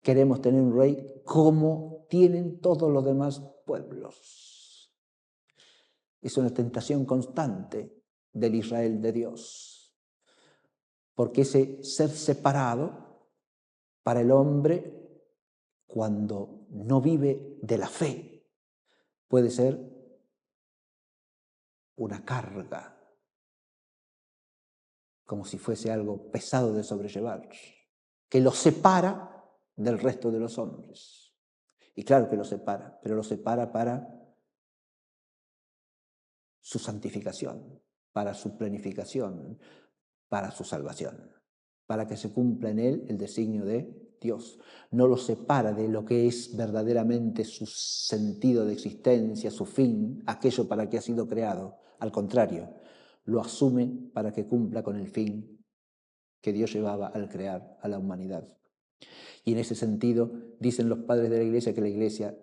queremos tener un rey como tienen todos los demás pueblos. Es una tentación constante del Israel de Dios. Porque ese ser separado para el hombre, cuando no vive de la fe, puede ser una carga, como si fuese algo pesado de sobrellevar, que lo separa del resto de los hombres. Y claro que lo separa, pero lo separa para su santificación, para su planificación, para su salvación, para que se cumpla en él el designio de Dios. No lo separa de lo que es verdaderamente su sentido de existencia, su fin, aquello para que ha sido creado. Al contrario, lo asume para que cumpla con el fin que Dios llevaba al crear a la humanidad. Y en ese sentido, dicen los padres de la Iglesia que la Iglesia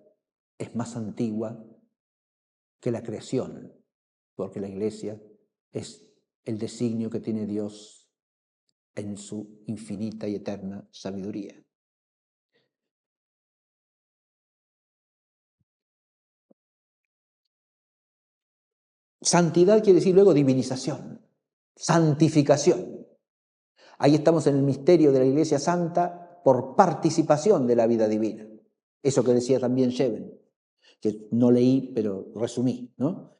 es más antigua que la creación, porque la Iglesia es el designio que tiene Dios en su infinita y eterna sabiduría. Santidad quiere decir luego divinización, santificación. Ahí estamos en el misterio de la Iglesia Santa por participación de la vida divina. Eso que decía también Scheven, que no leí, pero resumí, ¿no?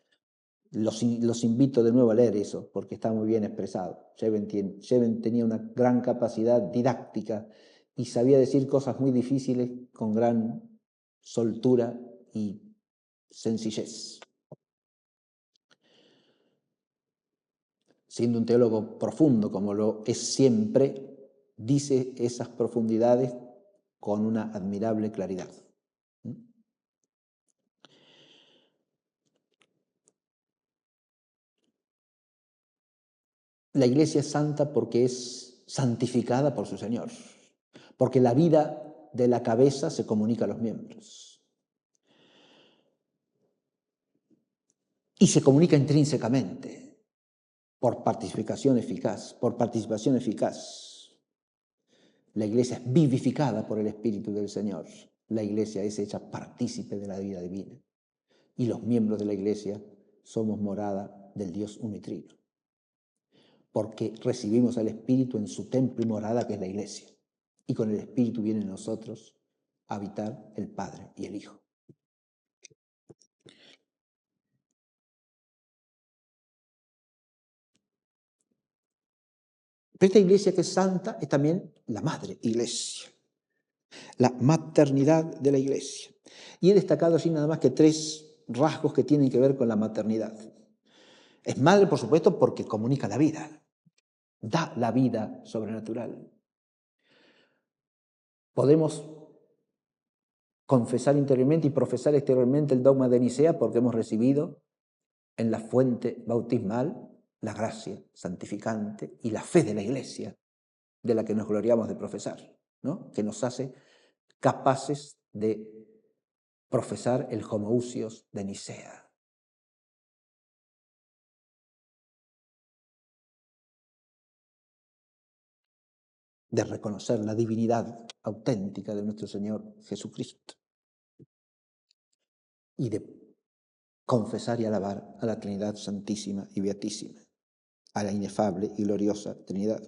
Los invito de nuevo a leer eso, porque está muy bien expresado. Scheven tenía una gran capacidad didáctica y sabía decir cosas muy difíciles con gran soltura y sencillez. Siendo un teólogo profundo, como lo es siempre, dice esas profundidades con una admirable claridad. La Iglesia es santa porque es santificada por su Señor, porque la vida de la cabeza se comunica a los miembros y se comunica intrínsecamente por participación eficaz, La Iglesia es vivificada por el Espíritu del Señor. La Iglesia es hecha partícipe de la vida divina y los miembros de la Iglesia somos morada del Dios unitrino, porque recibimos al Espíritu en su templo y morada, que es la Iglesia, y con el Espíritu viene en nosotros a habitar el Padre y el Hijo. Pero esta Iglesia que es santa es también la Madre Iglesia, la maternidad de la Iglesia. Y he destacado así nada más que 3 rasgos que tienen que ver con la maternidad. Es madre, por supuesto, porque comunica la vida, da la vida sobrenatural. Podemos confesar interiormente y profesar exteriormente el dogma de Nicea porque hemos recibido en la fuente bautismal la gracia santificante y la fe de la Iglesia, de la que nos gloriamos de profesar, ¿no? Que nos hace capaces de profesar el homoousios de Nicea. De reconocer la divinidad auténtica de nuestro Señor Jesucristo y de confesar y alabar a la Trinidad Santísima y Beatísima, a la inefable y gloriosa Trinidad.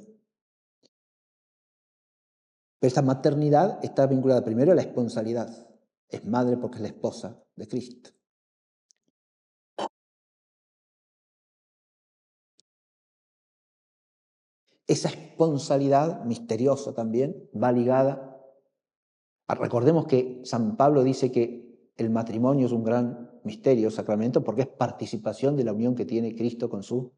Pero esta maternidad está vinculada primero a la esponsalidad. Es madre porque es la esposa de Cristo. esa esponsalidad misteriosa también va ligada. Recordemos que San Pablo dice que el matrimonio es un gran misterio, sacramento, porque es participación de la unión que tiene Cristo con su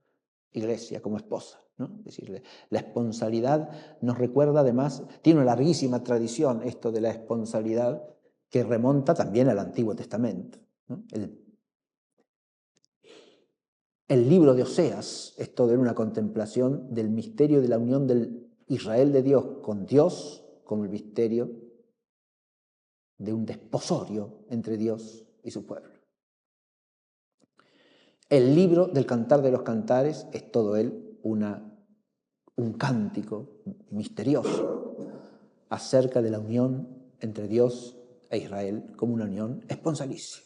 Iglesia como esposa, ¿no? Es decir, la esponsalidad nos recuerda además, tiene una larguísima tradición esto de la esponsalidad que remonta también al Antiguo Testamento, ¿no? El libro de Oseas es toda una contemplación del misterio de la unión del Israel de Dios con Dios como el misterio de un desposorio entre Dios y su pueblo. El libro del Cantar de los Cantares es todo él un cántico misterioso acerca de la unión entre Dios e Israel como una unión esponsalicia,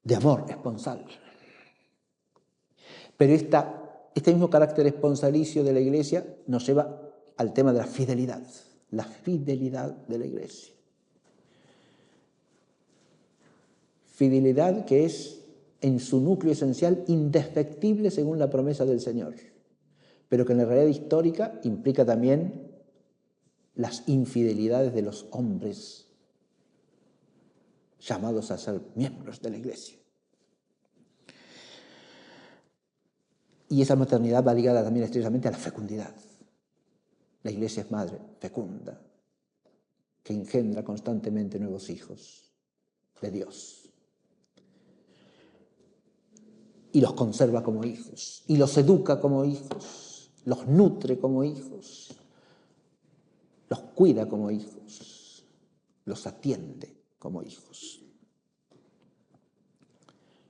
de amor esponsal. Pero este mismo carácter esponsalicio de la Iglesia nos lleva al tema de la fidelidad de la Iglesia. Fidelidad que es en su núcleo esencial indefectible según la promesa del Señor, pero que en la realidad histórica implica también las infidelidades de los hombres llamados a ser miembros de la Iglesia. Y esa maternidad va ligada también estrechamente a la fecundidad. La Iglesia es madre fecunda, que engendra constantemente nuevos hijos de Dios. Y los conserva como hijos, y los educa como hijos, los nutre como hijos, los cuida como hijos, los atiende como hijos.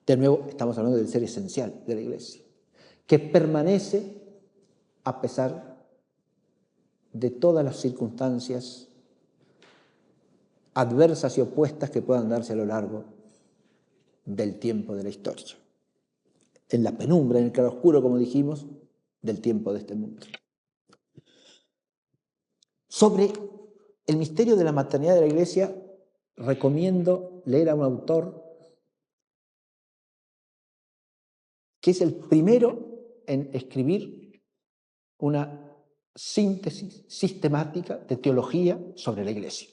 De nuevo, estamos hablando del ser esencial de la Iglesia, que permanece a pesar de todas las circunstancias adversas y opuestas que puedan darse a lo largo del tiempo de la historia. En la penumbra, en el claroscuro, como dijimos, del tiempo de este mundo. Sobre el misterio de la maternidad de la Iglesia, recomiendo leer a un autor que es el primero en escribir una síntesis sistemática de teología sobre la Iglesia.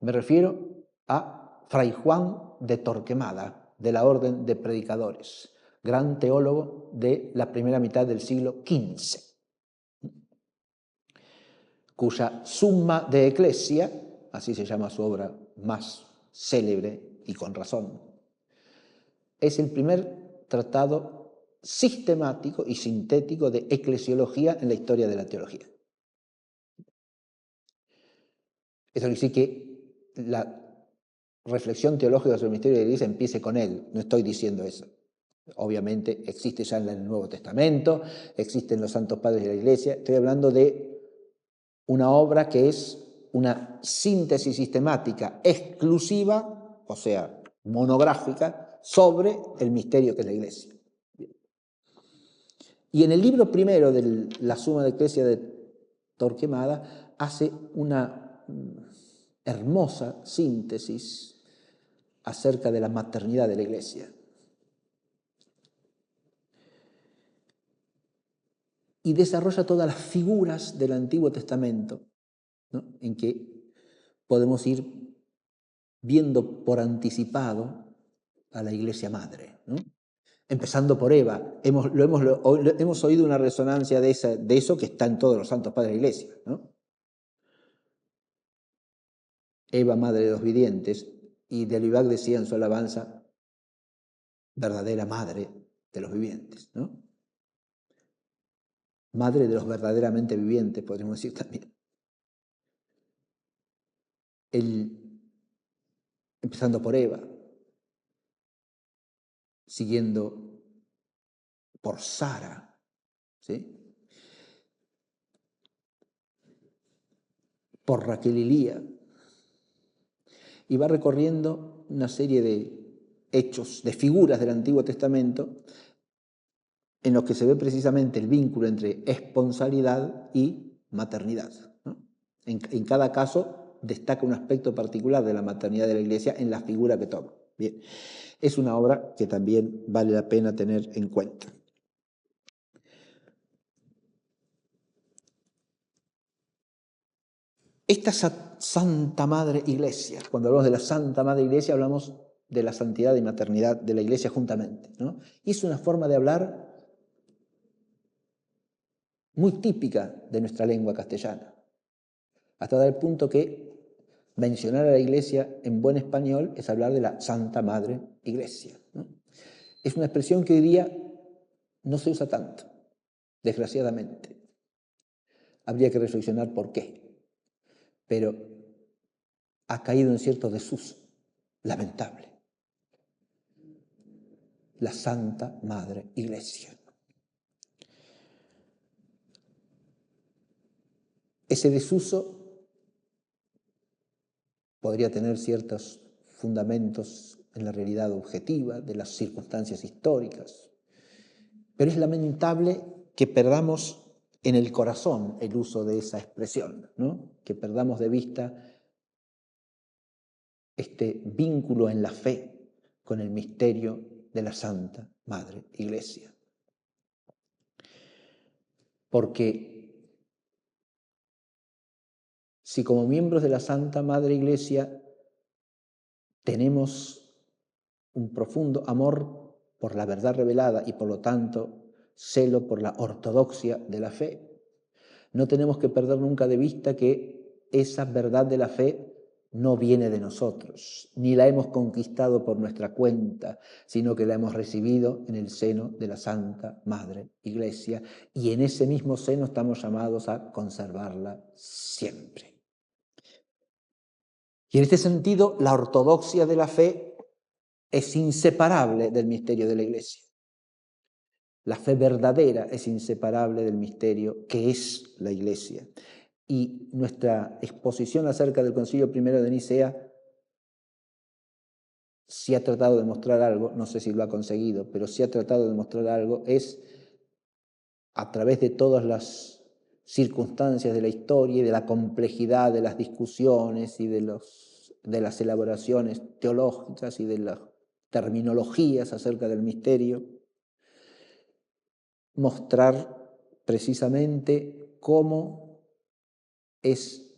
Me refiero a Fray Juan de Torquemada, de la Orden de Predicadores, gran teólogo de la primera mitad del siglo XV, cuya Summa de Ecclesia, así se llama su obra más célebre y con razón, es el primer tratado sistemático y sintético de eclesiología en la historia de la teología. Eso quiere decir que la reflexión teológica sobre el misterio de la Iglesia empiece con él, no estoy diciendo eso. Obviamente existe ya en el Nuevo Testamento, existen los santos padres de la Iglesia, estoy hablando de una obra que es una síntesis sistemática exclusiva, o sea, monográfica, sobre el misterio que es la Iglesia. Y en el libro primero de la Summa de Ecclesia de Torquemada hace una hermosa síntesis acerca de la maternidad de la Iglesia. Y desarrolla todas las figuras del Antiguo Testamento, ¿no?, en que podemos ir viendo por anticipado a la Iglesia Madre, ¿no? Empezando por Eva. Hemos oído una resonancia de eso que está en todos los santos padres de la Iglesia, ¿no? Eva, madre de los vivientes, y de Lubac decía en su alabanza, verdadera madre de los vivientes, ¿no? Madre de los verdaderamente vivientes, podríamos decir también. Empezando por Eva, siguiendo por Sara, ¿sí?, por Raquel y Lía, y va recorriendo una serie de hechos, de figuras del Antiguo Testamento, en los que se ve precisamente el vínculo entre esponsalidad y maternidad, ¿no? En cada caso destaca un aspecto particular de la maternidad de la Iglesia en la figura que toma. Bien, es una obra que también vale la pena tener en cuenta. Esta Santa Madre Iglesia, cuando hablamos de la Santa Madre Iglesia, hablamos de la santidad y maternidad de la Iglesia juntamente, ¿no? Y es una forma de hablar muy típica de nuestra lengua castellana, hasta tal punto que mencionar a la Iglesia en buen español es hablar de la Santa Madre Iglesia, ¿no? Es una expresión que hoy día no se usa tanto, desgraciadamente. Habría que reflexionar por qué, pero ha caído en cierto desuso, lamentable. La Santa Madre Iglesia. Ese desuso podría tener ciertos fundamentos en la realidad objetiva de las circunstancias históricas, pero es lamentable que perdamos en el corazón el uso de esa expresión, ¿no? Que perdamos de vista este vínculo en la fe con el misterio de la Santa Madre Iglesia. Porque si como miembros de la Santa Madre Iglesia tenemos un profundo amor por la verdad revelada y por lo tanto celo por la ortodoxia de la fe, no tenemos que perder nunca de vista que esa verdad de la fe no viene de nosotros, ni la hemos conquistado por nuestra cuenta, sino que la hemos recibido en el seno de la Santa Madre Iglesia, y en ese mismo seno estamos llamados a conservarla siempre. Y en este sentido, la ortodoxia de la fe es inseparable del misterio de la Iglesia. La fe verdadera es inseparable del misterio que es la Iglesia. Y nuestra exposición acerca del Concilio I de Nicea si ha tratado de mostrar algo, no sé si lo ha conseguido, pero si ha tratado de mostrar algo, es a través de todas las circunstancias de la historia y de la complejidad de las discusiones y de las elaboraciones teológicas y de las terminologías acerca del misterio, mostrar precisamente cómo es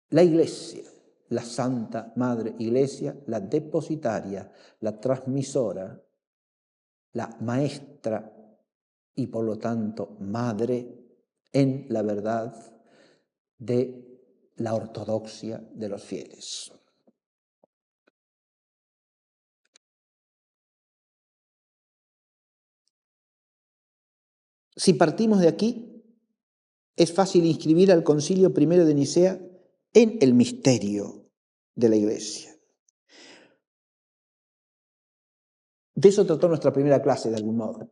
la Iglesia, la Santa Madre Iglesia, la depositaria, la transmisora, la maestra y por lo tanto madre en la verdad de la ortodoxia de los fieles. Si partimos de aquí, es fácil inscribir al Concilio I de Nicea en el misterio de la Iglesia. De eso trató nuestra primera clase, de algún modo.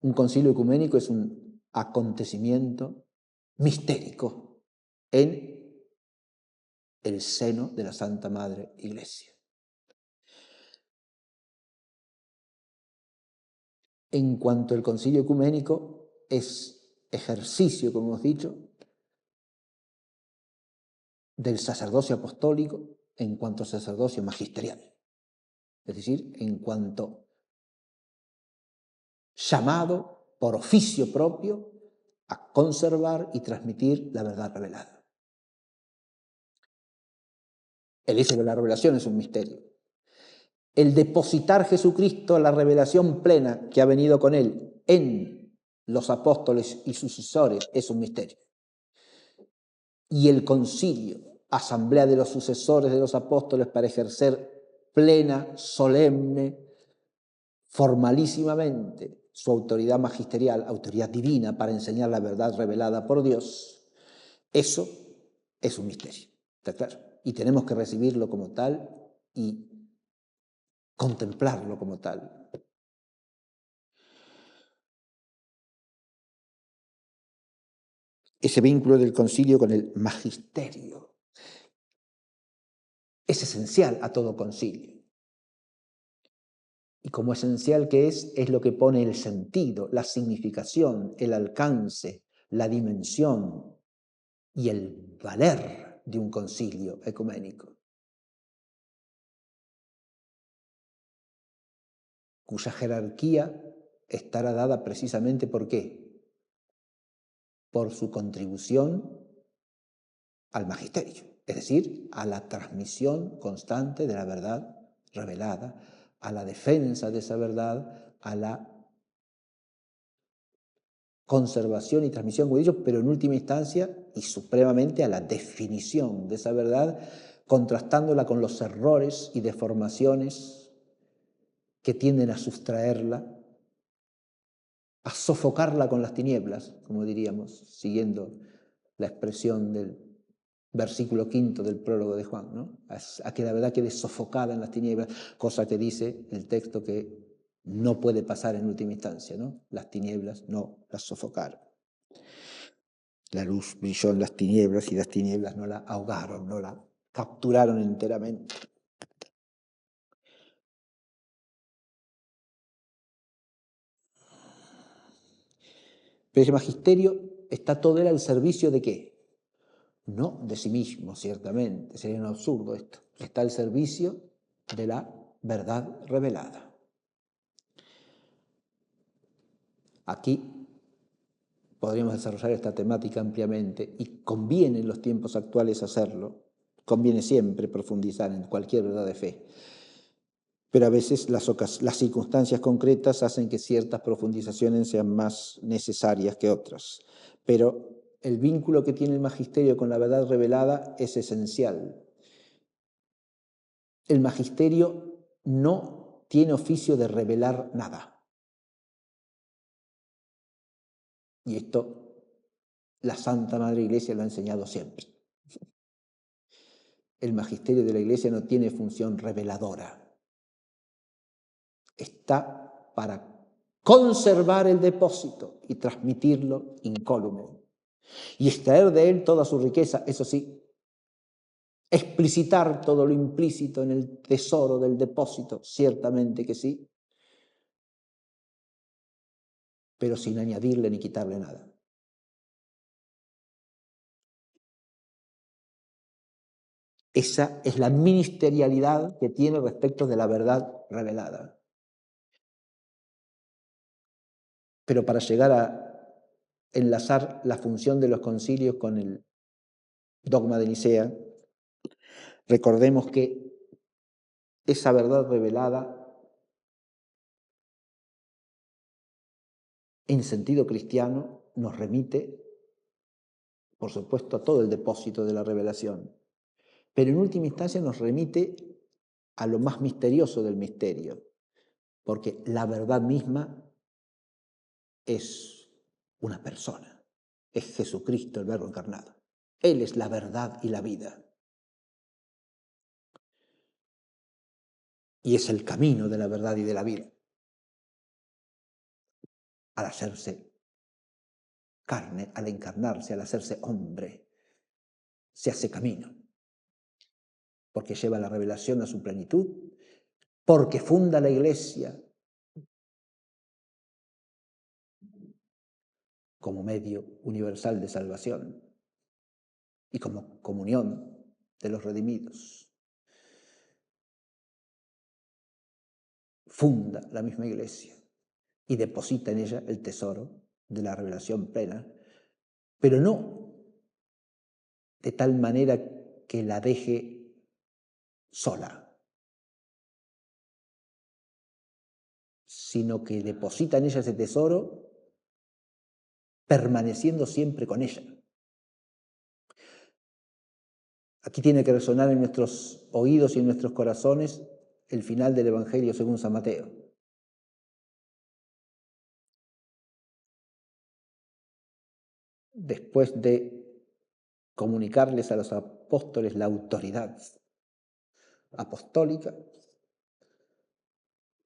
Un concilio ecuménico es un acontecimiento mistérico en el seno de la Santa Madre Iglesia. En cuanto al concilio ecuménico, es ejercicio, como hemos dicho, del sacerdocio apostólico en cuanto al sacerdocio magisterial. Es decir, en cuanto llamado por oficio propio a conservar y transmitir la verdad revelada. El hecho de la revelación es un misterio. El depositar Jesucristo, la revelación plena que ha venido con él en los apóstoles y sucesores, es un misterio. Y el concilio, asamblea de los sucesores de los apóstoles para ejercer plena, solemne, formalísimamente su autoridad magisterial, autoridad divina para enseñar la verdad revelada por Dios, eso es un misterio, ¿está claro? Y tenemos que recibirlo como tal y contemplarlo como tal. Ese vínculo del concilio con el magisterio es esencial a todo concilio. Y como esencial que es lo que pone el sentido, la significación, el alcance, la dimensión y el valer de un concilio ecuménico. cuya jerarquía estará dada precisamente ¿por qué? Por su contribución al magisterio, es decir, a la transmisión constante de la verdad revelada, a la defensa de esa verdad, a la conservación y transmisión, como he dicho, pero en última instancia y supremamente a la definición de esa verdad, contrastándola con los errores y deformaciones que tienden a sustraerla, a sofocarla con las tinieblas, como diríamos, siguiendo la expresión del versículo 5 del prólogo de Juan, ¿no? A que la verdad quede sofocada en las tinieblas, cosa que dice el texto que no puede pasar en última instancia, ¿no? Las tinieblas no las sofocaron. La luz brilló en las tinieblas y las tinieblas no la ahogaron, no la capturaron enteramente. Pero ese magisterio está todo él al servicio ¿de qué? No de sí mismo, ciertamente, sería un absurdo esto. Está al servicio de la verdad revelada. Aquí podríamos desarrollar esta temática ampliamente y conviene en los tiempos actuales hacerlo, conviene siempre profundizar en cualquier verdad de fe, pero a veces las circunstancias concretas hacen que ciertas profundizaciones sean más necesarias que otras, pero el vínculo que tiene el magisterio con la verdad revelada es esencial. El magisterio no tiene oficio de revelar nada. Y esto la Santa Madre Iglesia lo ha enseñado siempre. El magisterio de la Iglesia no tiene función reveladora. Está para conservar el depósito y transmitirlo incólume. Y extraer de él toda su riqueza, eso sí, explicitar todo lo implícito en el tesoro del depósito, ciertamente que sí, pero sin añadirle ni quitarle nada. Esa es la ministerialidad que tiene respecto de la verdad revelada. Pero para llegar a enlazar la función de los concilios con el dogma de Nicea, recordemos que esa verdad revelada en sentido cristiano nos remite, por supuesto, a todo el depósito de la revelación, pero en última instancia nos remite a lo más misterioso del misterio, porque la verdad misma es una persona, es Jesucristo, el Verbo encarnado. Él es la verdad y la vida. Y es el camino de la verdad y de la vida. Al hacerse carne, al encarnarse, al hacerse hombre, se hace camino, porque lleva la revelación a su plenitud, porque funda la Iglesia como medio universal de salvación y como comunión de los redimidos. Funda la misma Iglesia y deposita en ella el tesoro de la revelación plena, pero no de tal manera que la deje sola, sino que deposita en ella ese tesoro permaneciendo siempre con ella. Aquí tiene que resonar en nuestros oídos y en nuestros corazones el final del Evangelio según San Mateo. Después de comunicarles a los apóstoles la autoridad apostólica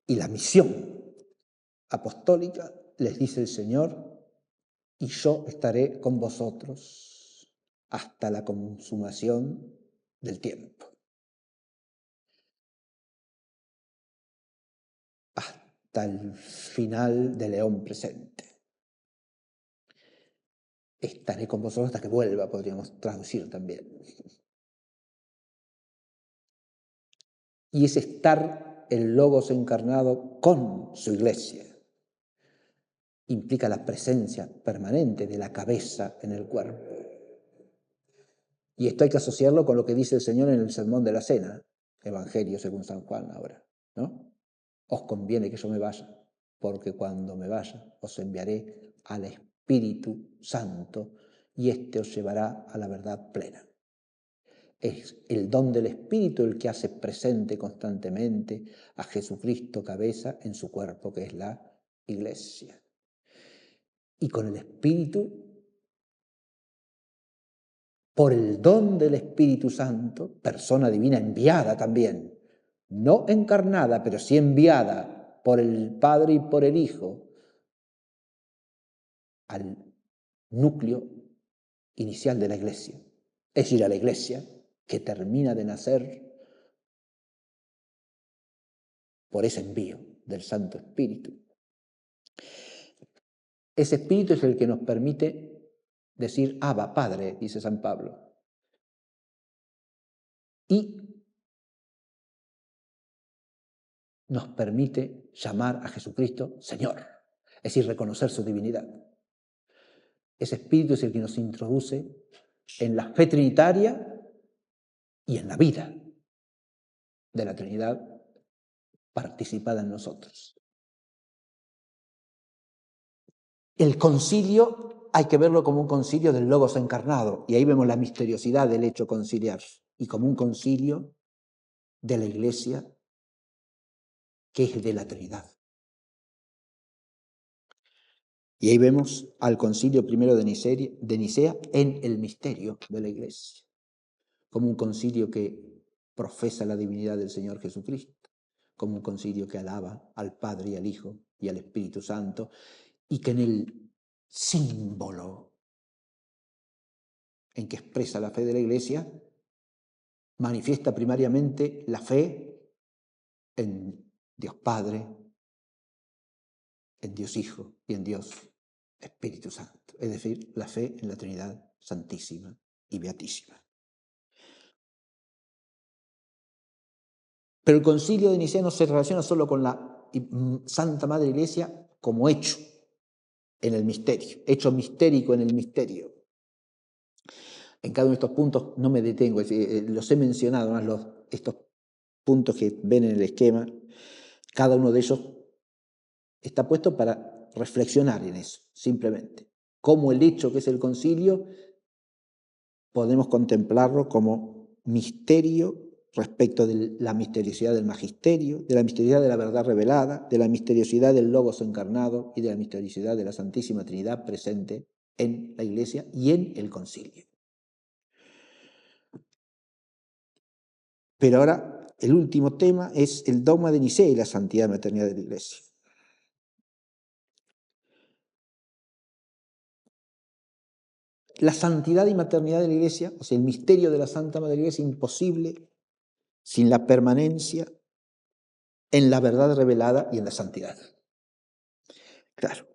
y la misión apostólica, les dice el Señor, y yo estaré con vosotros hasta la consumación del tiempo. Hasta el final del eón presente. Estaré con vosotros hasta que vuelva, podríamos traducir también. Y ese estar el Logos encarnado con su iglesia. Implica la presencia permanente de la cabeza en el cuerpo. Y esto hay que asociarlo con lo que dice el Señor en el Sermón de la Cena, Evangelio según San Juan ahora, ¿no? Os conviene que yo me vaya, porque cuando me vaya os enviaré al Espíritu Santo y éste os llevará a la verdad plena. Es el don del Espíritu el que hace presente constantemente a Jesucristo cabeza en su cuerpo, que es la Iglesia. Y con el Espíritu, por el don del Espíritu Santo, persona divina enviada también, no encarnada, pero sí enviada por el Padre y por el Hijo, al núcleo inicial de la Iglesia, es decir, a la Iglesia que termina de nacer por ese envío del Santo Espíritu. Ese Espíritu es el que nos permite decir Abba, Padre, dice San Pablo. Y nos permite llamar a Jesucristo Señor, es decir, reconocer su divinidad. Ese Espíritu es el que nos introduce en la fe trinitaria y en la vida de la Trinidad participada en nosotros. El concilio hay que verlo como un concilio del Logos encarnado, y ahí vemos la misteriosidad del hecho conciliar, y como un concilio de la Iglesia que es de la Trinidad. Y ahí vemos al concilio primero de Nicea en el misterio de la Iglesia, como un concilio que profesa la divinidad del Señor Jesucristo, como un concilio que alaba al Padre y al Hijo y al Espíritu Santo, y que en el símbolo en que expresa la fe de la Iglesia manifiesta primariamente la fe en Dios Padre, en Dios Hijo y en Dios Espíritu Santo, es decir, la fe en la Trinidad Santísima y Beatísima. Pero el concilio de Nicea no se relaciona solo con la Santa Madre Iglesia como hecho en el misterio, hecho mistérico en el misterio. En cada uno de estos puntos no me detengo, los he mencionado, más estos puntos que ven en el esquema, cada uno de ellos está puesto para reflexionar en eso, simplemente. Cómo el hecho que es el concilio podemos contemplarlo como misterio respecto de la misteriosidad del magisterio, de la misteriosidad de la verdad revelada, de la misteriosidad del Logos encarnado y de la misteriosidad de la Santísima Trinidad presente en la Iglesia y en el concilio. Pero ahora el último tema es el dogma de Nicea y la santidad y maternidad de la Iglesia. La santidad y maternidad de la Iglesia, o sea, el misterio de la Santa Madre de la Iglesia, es imposible sin la permanencia en la verdad revelada y en la santidad. Claro.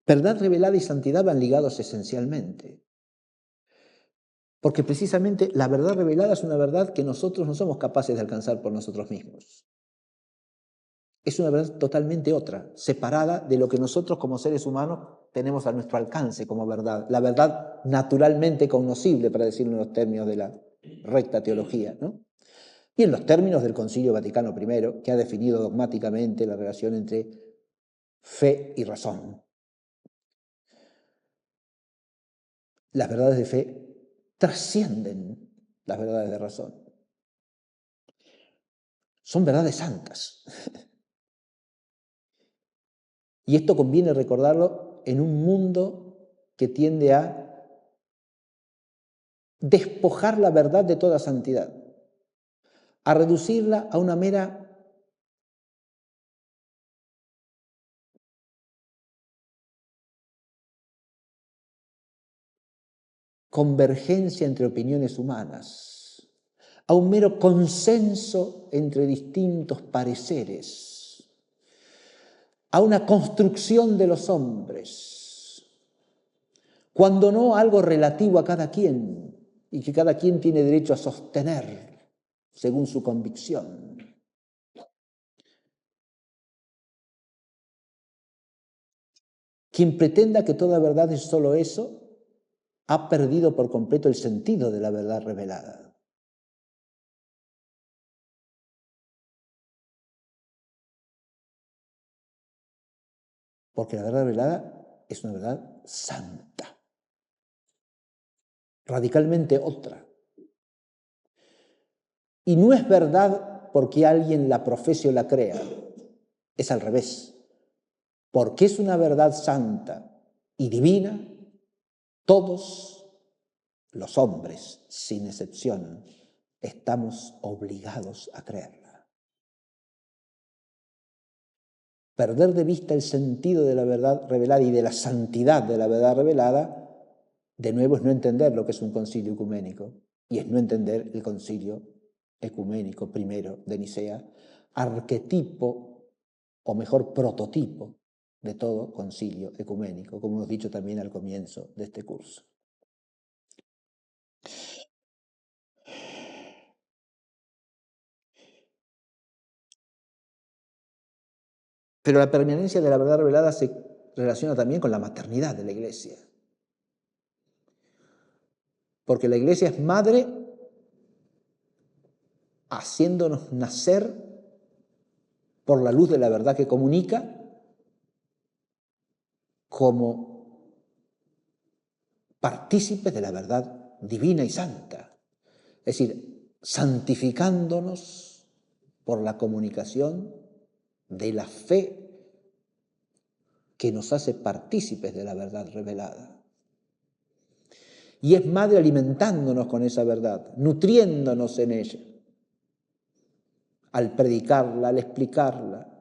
Verdad revelada y santidad van ligados esencialmente. Porque precisamente la verdad revelada es una verdad que nosotros no somos capaces de alcanzar por nosotros mismos. Es una verdad totalmente otra, separada de lo que nosotros como seres humanos tenemos a nuestro alcance como verdad. La verdad naturalmente cognoscible, para decirlo en los términos de la recta teología, ¿no? Y en los términos del Concilio Vaticano I, que ha definido dogmáticamente la relación entre fe y razón. Las verdades de fe trascienden las verdades de razón. Son verdades santas. Y esto conviene recordarlo en un mundo que tiende a despojar la verdad de toda santidad, a reducirla a una mera convergencia entre opiniones humanas, a un mero consenso entre distintos pareceres, a una construcción de los hombres, cuando no algo relativo a cada quien y que cada quien tiene derecho a sostener según su convicción. Quien pretenda que toda verdad es solo eso, ha perdido por completo el sentido de la verdad revelada. Porque la verdad revelada es una verdad santa, radicalmente otra. Y no es verdad porque alguien la profese o la crea, es al revés. Porque es una verdad santa y divina, todos los hombres, sin excepción, estamos obligados a creerla. Perder de vista el sentido de la verdad revelada y de la santidad de la verdad revelada, de nuevo es no entender lo que es un concilio ecuménico, y es no entender el concilio ecuménico primero de Nicea, arquetipo, o mejor prototipo, de todo concilio ecuménico, como hemos dicho también al comienzo de este curso. Pero la permanencia de la verdad revelada se relaciona también con la maternidad de la Iglesia. Porque la Iglesia es madre haciéndonos nacer por la luz de la verdad que comunica como partícipes de la verdad divina y santa. Es decir, santificándonos por la comunicación de la fe que nos hace partícipes de la verdad revelada. Y es madre alimentándonos con esa verdad, nutriéndonos en ella, al predicarla, al explicarla,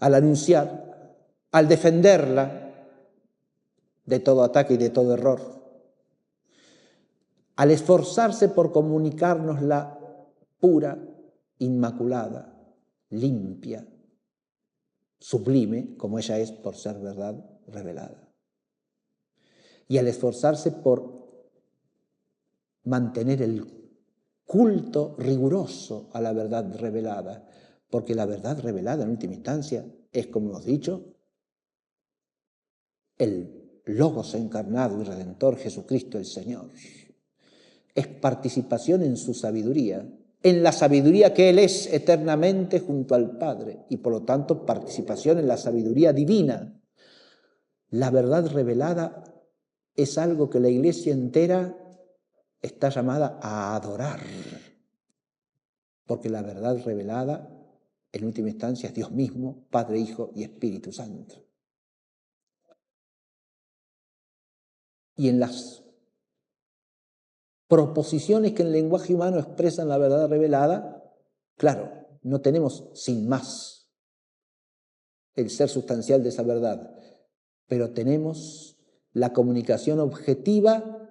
al anunciarla, al defenderla de todo ataque y de todo error, al esforzarse por comunicárnosla pura, inmaculada, limpia, sublime, como ella es por ser verdad revelada. Y al esforzarse por mantener el culto riguroso a la verdad revelada, porque la verdad revelada en última instancia es, como hemos dicho, el Logos encarnado y redentor Jesucristo el Señor. Es participación en su sabiduría, en la sabiduría que Él es eternamente junto al Padre, y por lo tanto participación en la sabiduría divina. La verdad revelada es algo que la Iglesia entera está llamada a adorar, porque la verdad revelada, en última instancia, es Dios mismo, Padre, Hijo y Espíritu Santo. Y en las proposiciones que en el lenguaje humano expresan la verdad revelada, claro, no tenemos sin más el ser sustancial de esa verdad, pero tenemos la comunicación objetiva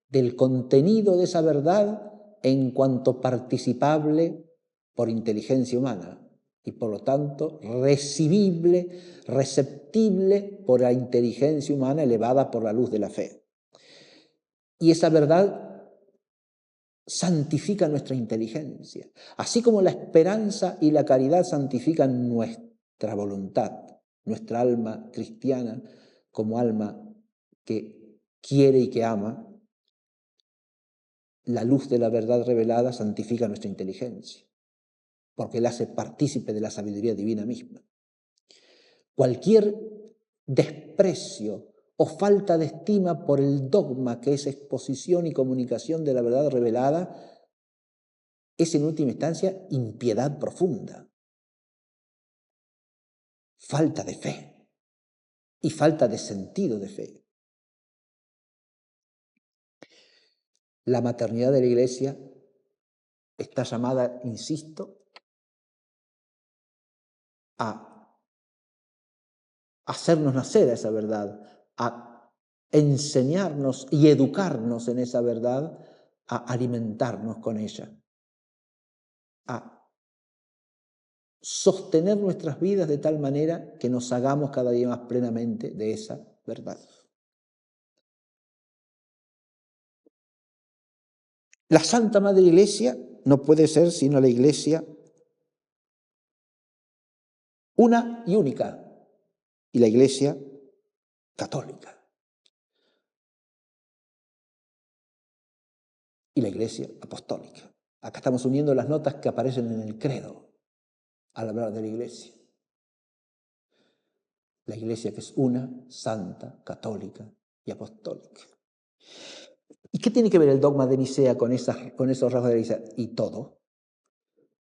del contenido de esa verdad en cuanto participable por inteligencia humana y por lo tanto recibible, receptible por la inteligencia humana elevada por la luz de la fe. Y esa verdad santifica nuestra inteligencia, así como la esperanza y la caridad santifican nuestra voluntad, nuestra alma cristiana como alma que quiere y que ama. La luz de la verdad revelada santifica nuestra inteligencia, porque la hace partícipe de la sabiduría divina misma. Cualquier desprecio o falta de estima por el dogma que es exposición y comunicación de la verdad revelada es en última instancia impiedad profunda, falta de fe y falta de sentido de fe. La maternidad de la Iglesia está llamada, insisto, a hacernos nacer a esa verdad, a enseñarnos y educarnos en esa verdad, a alimentarnos con ella, a sostener nuestras vidas de tal manera que nos hagamos cada día más plenamente de esa verdad. La Santa Madre Iglesia no puede ser sino la Iglesia una y única, y la Iglesia católica. Y la Iglesia apostólica. Acá estamos uniendo las notas que aparecen en el credo al hablar de la Iglesia. La Iglesia que es una, santa, católica y apostólica. ¿Y qué tiene que ver el dogma de Nicea con esos rasgos de la Iglesia? Y todo.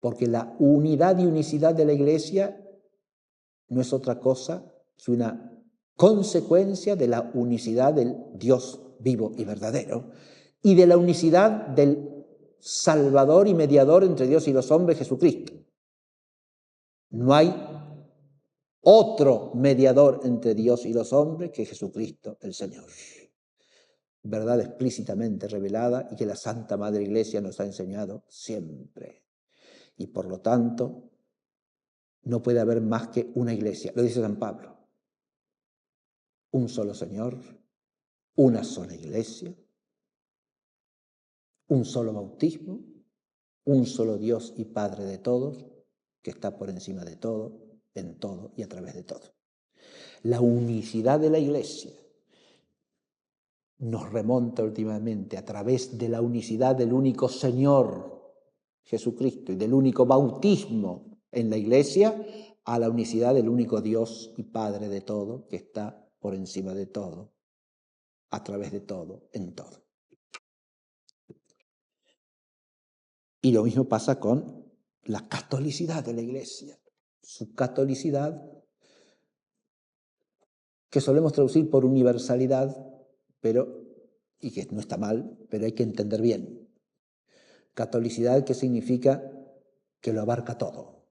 Porque la unidad y unicidad de la Iglesia no es otra cosa que una consecuencia de la unicidad del Dios vivo y verdadero y de la unicidad del Salvador y mediador entre Dios y los hombres, Jesucristo. No hay otro mediador entre Dios y los hombres que Jesucristo el Señor. Verdad explícitamente revelada y que la Santa Madre Iglesia nos ha enseñado siempre. Y por lo tanto, no puede haber más que una iglesia. Lo dice San Pablo. Un solo Señor, una sola iglesia, un solo bautismo, un solo Dios y Padre de todos, que está por encima de todo, en todo y a través de todo. La unicidad de la Iglesia nos remonta últimamente a través de la unicidad del único Señor Jesucristo y del único bautismo en la Iglesia a la unicidad del único Dios y Padre de todo, que está por encima de todo, a través de todo, en todo. Y lo mismo pasa con la catolicidad de la Iglesia, su catolicidad, que solemos traducir por universalidad, y que no está mal, pero hay que entender bien. Catolicidad, que significa que lo abarca todo.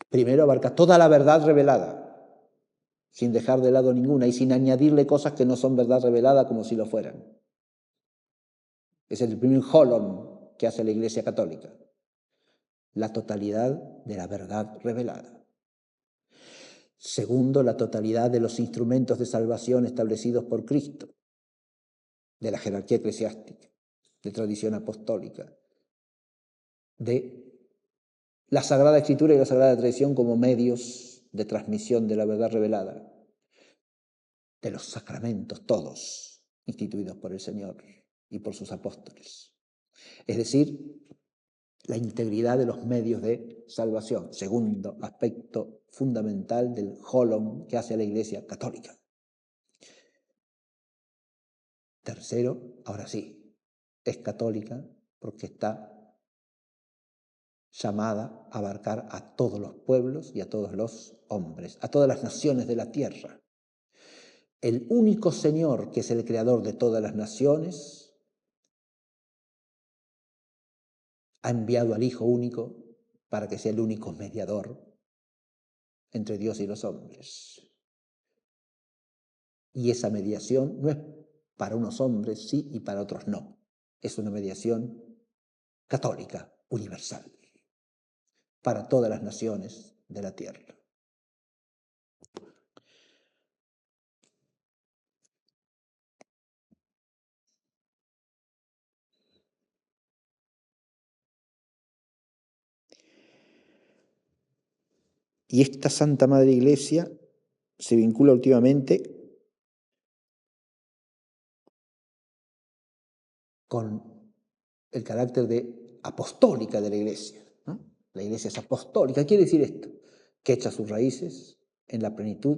Primero abarca toda la verdad revelada, sin dejar de lado ninguna y sin añadirle cosas que no son verdad revelada como si lo fueran. Es el primer holon que hace la Iglesia Católica. La totalidad de la verdad revelada. Segundo, la totalidad de los instrumentos de salvación establecidos por Cristo, de la jerarquía eclesiástica, de tradición apostólica, de la Sagrada Escritura y la Sagrada Tradición como medios de transmisión de la verdad revelada, de los sacramentos todos instituidos por el Señor y por sus apóstoles. Es decir, la integridad de los medios de salvación, segundo aspecto fundamental del holon que hace a la Iglesia Católica. Tercero, ahora sí, es católica porque está llamada a abarcar a todos los pueblos y a todos los hombres, a todas las naciones de la tierra. El único Señor que es el creador de todas las naciones ha enviado al Hijo único para que sea el único mediador entre Dios y los hombres. Y esa mediación no es para unos hombres sí y para otros no. Es una mediación católica, universal, para todas las naciones de la tierra. Y esta Santa Madre Iglesia se vincula últimamente con el carácter de apostólica de la Iglesia, ¿no? La Iglesia es apostólica. ¿Qué quiere decir esto? Que echa sus raíces en la plenitud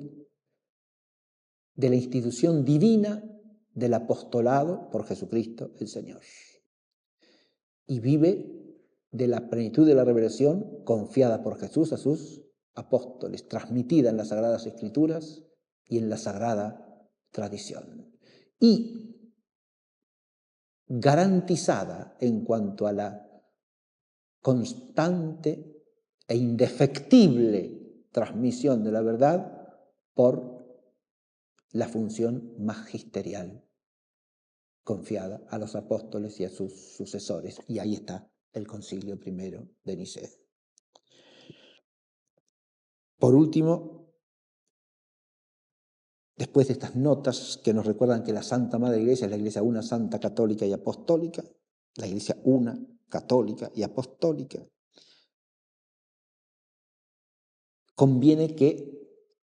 de la institución divina del apostolado por Jesucristo el Señor. Y vive de la plenitud de la revelación confiada por Jesús a sus apóstoles, transmitida en las Sagradas Escrituras y en la Sagrada Tradición. Y garantizada en cuanto a la constante e indefectible transmisión de la verdad por la función magisterial confiada a los apóstoles y a sus sucesores. Y ahí está el Concilio I de Nicea. Por último, después de estas notas que nos recuerdan que la Santa Madre Iglesia es la Iglesia una, santa, católica y apostólica, la Iglesia una, católica y apostólica, conviene que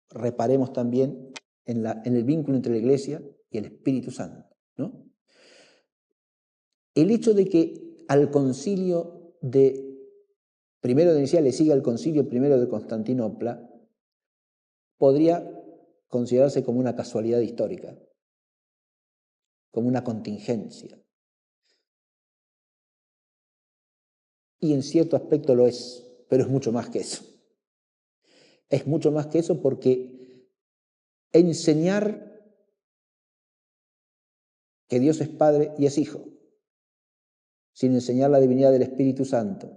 reparemos también en el vínculo entre la Iglesia y el Espíritu Santo, ¿no? El hecho de que al concilio primero de Nicea le siga el concilio primero de Constantinopla podría considerarse como una casualidad histórica, como una contingencia. Y en cierto aspecto lo es, pero es mucho más que eso. Es mucho más que eso porque enseñar que Dios es Padre y es Hijo, sin enseñar la divinidad del Espíritu Santo,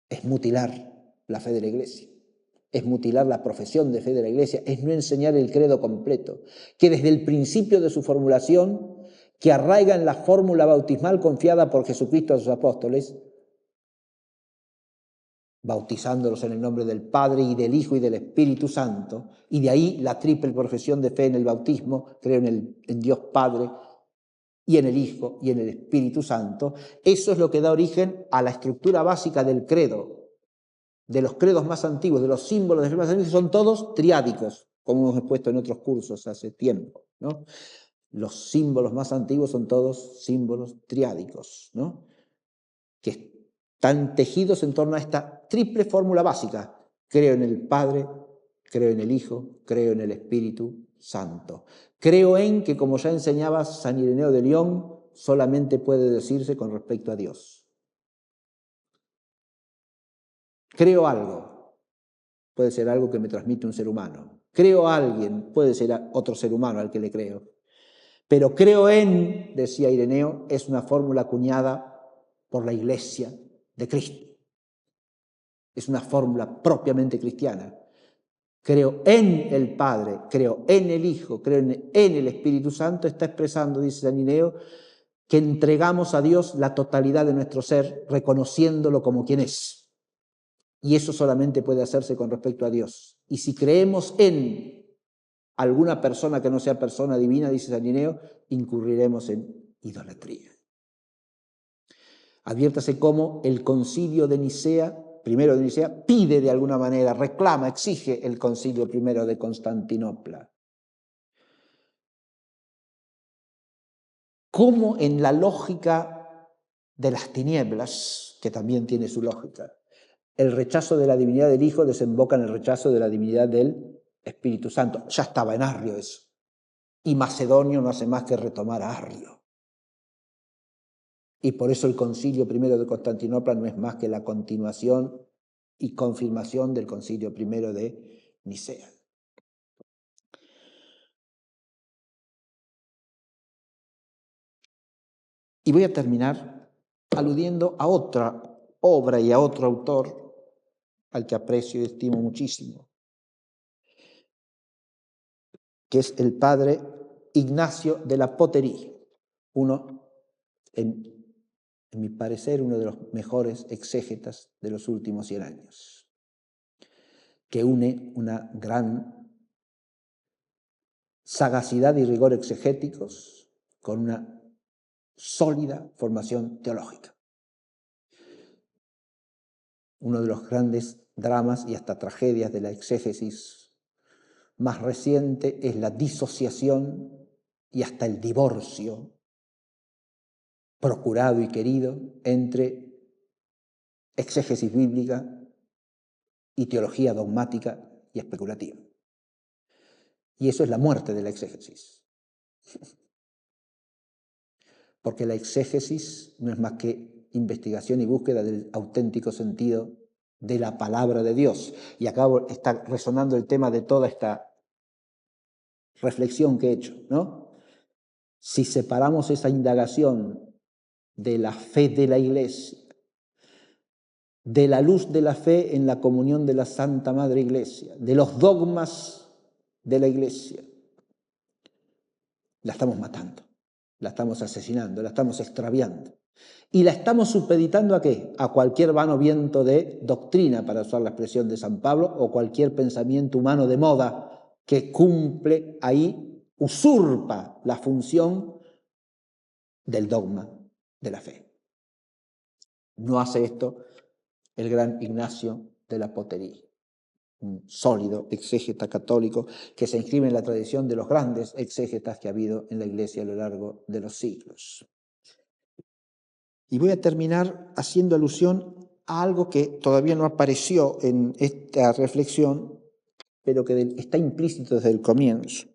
es mutilar la fe de la Iglesia, es mutilar la profesión de fe de la Iglesia, es no enseñar el credo completo, que desde el principio de su formulación, que arraiga en la fórmula bautismal confiada por Jesucristo a sus apóstoles, bautizándolos en el nombre del Padre y del Hijo y del Espíritu Santo, y de ahí la triple profesión de fe en el bautismo, creo en Dios Padre, y en el Hijo y en el Espíritu Santo. Eso es lo que da origen a la estructura básica del credo, de los credos más antiguos, de los símbolos de fe más antiguos, son todos triádicos, como hemos expuesto en otros cursos hace tiempo, ¿no? Los símbolos más antiguos son todos símbolos triádicos, ¿no? Que están tejidos en torno a esta triple fórmula básica. Creo en el Padre, creo en el Hijo, creo en el Espíritu Santo. Creo en que, como ya enseñaba San Ireneo de León, solamente puede decirse con respecto a Dios. Creo algo, puede ser algo que me transmite un ser humano. Creo a alguien, puede ser otro ser humano al que le creo. Pero creo en, decía Ireneo, es una fórmula acuñada por la Iglesia de Cristo. Es una fórmula propiamente cristiana. Creo en el Padre, creo en el Hijo, creo en el Espíritu Santo, está expresando, dice San Ireneo, que entregamos a Dios la totalidad de nuestro ser, reconociéndolo como quien es. Y eso solamente puede hacerse con respecto a Dios. Y si creemos en alguna persona que no sea persona divina, dice San Ireneo, incurriremos en idolatría. Adviértase cómo el concilio de Nicea, primero de Nicea, pide de alguna manera, reclama, exige el concilio primero de Constantinopla. Cómo en la lógica de las tinieblas, que también tiene su lógica, el rechazo de la divinidad del Hijo desemboca en el rechazo de la divinidad del Espíritu Santo. Ya estaba en Arrio eso. Y Macedonio no hace más que retomar a Arrio. Y por eso el concilio primero de Constantinopla no es más que la continuación y confirmación del concilio primero de Nicea. Y voy a terminar aludiendo a otra obra y a otro autor al que aprecio y estimo muchísimo, que es el padre Ignacio de la Poterie, en mi parecer, uno de los mejores exégetas de los últimos 100 años, que une una gran sagacidad y rigor exegéticos con una sólida formación teológica. Uno de los grandes dramas y hasta tragedias de la exégesis más reciente es la disociación y hasta el divorcio procurado y querido entre exégesis bíblica y teología dogmática y especulativa. Y eso es la muerte de la exégesis. Porque la exégesis no es más que investigación y búsqueda del auténtico sentido de la palabra de Dios. Y acá está resonando el tema de toda esta reflexión que he hecho, ¿no? Si separamos esa indagación de la fe de la Iglesia, de la luz de la fe en la comunión de la Santa Madre Iglesia, de los dogmas de la Iglesia, la estamos matando, la estamos asesinando, la estamos extraviando. Y la estamos supeditando ¿a qué? A cualquier vano viento de doctrina, para usar la expresión de San Pablo, o cualquier pensamiento humano de moda que cumple ahí, usurpa la función del dogma de la fe. No hace esto el gran Ignacio de la Poterie, un sólido exégeta católico que se inscribe en la tradición de los grandes exégetas que ha habido en la Iglesia a lo largo de los siglos. Y voy a terminar haciendo alusión a algo que todavía no apareció en esta reflexión, pero que está implícito desde el comienzo.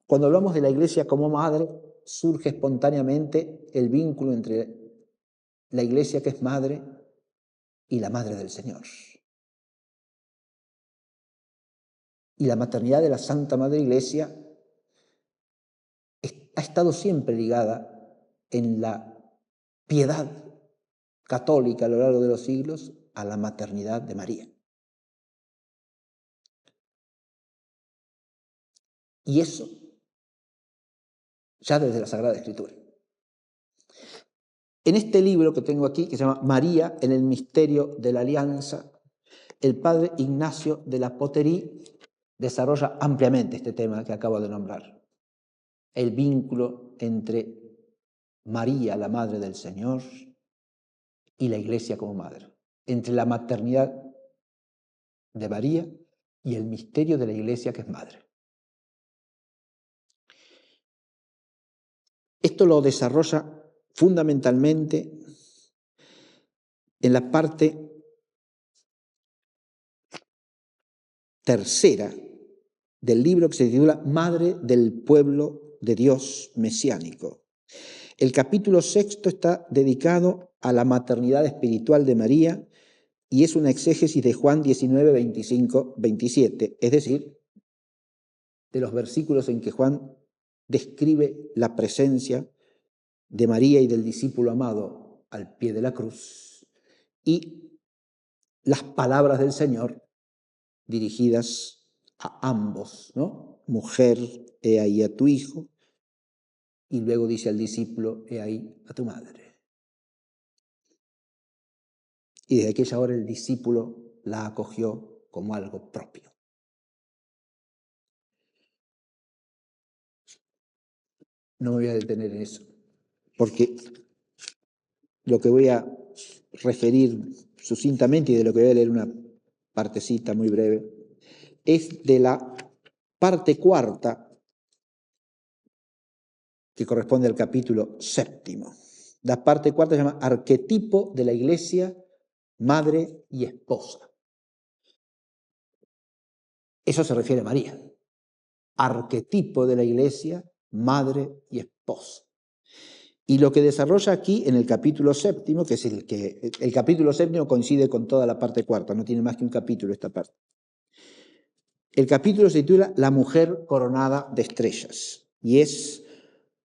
Cuando hablamos de la Iglesia como madre, surge espontáneamente el vínculo entre la Iglesia que es madre y la Madre del Señor. Y la maternidad de la Santa Madre Iglesia ha estado siempre ligada en la piedad católica a lo largo de los siglos a la maternidad de María. Y eso ya desde la Sagrada Escritura. En este libro que tengo aquí, que se llama María en el misterio de la alianza, el padre Ignacio de la Poterie desarrolla ampliamente este tema que acabo de nombrar. El vínculo entre María, la Madre del Señor, y la Iglesia como madre. Entre la maternidad de María y el misterio de la Iglesia que es madre. Esto lo desarrolla fundamentalmente en la parte tercera del libro que se titula Madre del Pueblo de Dios Mesiánico. El capítulo 6 está dedicado a la maternidad espiritual de María y es una exégesis de Juan 19, 25, 27, es decir, de los versículos en que Juan describe la presencia de María y del discípulo amado al pie de la cruz y las palabras del Señor dirigidas a ambos, ¿no? Mujer, he ahí a tu hijo, y luego dice al discípulo, he ahí a tu madre. Y desde aquella hora el discípulo la acogió como algo propio. No me voy a detener en eso, porque lo que voy a referir sucintamente y de lo que voy a leer una partecita muy breve, es de la parte cuarta que corresponde al capítulo 7. La parte cuarta se llama Arquetipo de la Iglesia, Madre y Esposa. Eso se refiere a María. Arquetipo de la Iglesia, Madre y Esposa. Y lo que desarrolla aquí en el capítulo 7, que es el capítulo 7 coincide con toda la parte cuarta, no tiene más que un capítulo esta parte. El capítulo se titula La mujer coronada de estrellas y es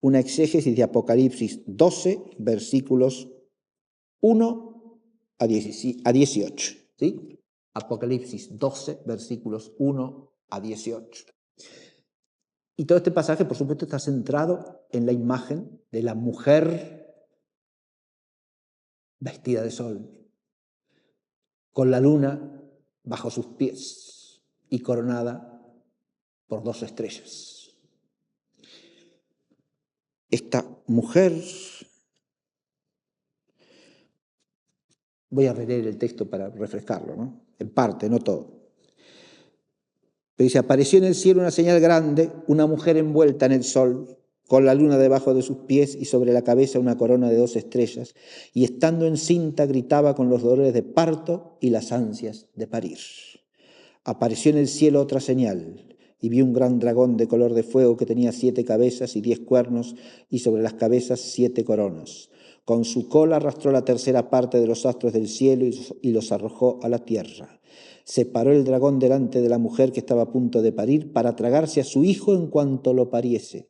una exégesis de Apocalipsis 12, versículos 1 a 18. ¿Sí? Apocalipsis 12, versículos 1 a 18. Y todo este pasaje, por supuesto, está centrado en la imagen de la mujer vestida de sol, con la luna bajo sus pies y coronada por 2 estrellas. Esta mujer, voy a releer el texto para refrescarlo, ¿no? En parte, no todo. Pero dice, apareció en el cielo una señal grande, una mujer envuelta en el sol, con la luna debajo de sus pies y sobre la cabeza una corona de 2 estrellas, y estando encinta gritaba con los dolores de parto y las ansias de parir. Apareció en el cielo otra señal, y vi un gran dragón de color de fuego que tenía 7 cabezas y 10 cuernos, y sobre las cabezas 7 coronas. Con su cola arrastró la tercera parte de los astros del cielo y los arrojó a la tierra. Se paró el dragón delante de la mujer que estaba a punto de parir para tragarse a su hijo en cuanto lo pariese.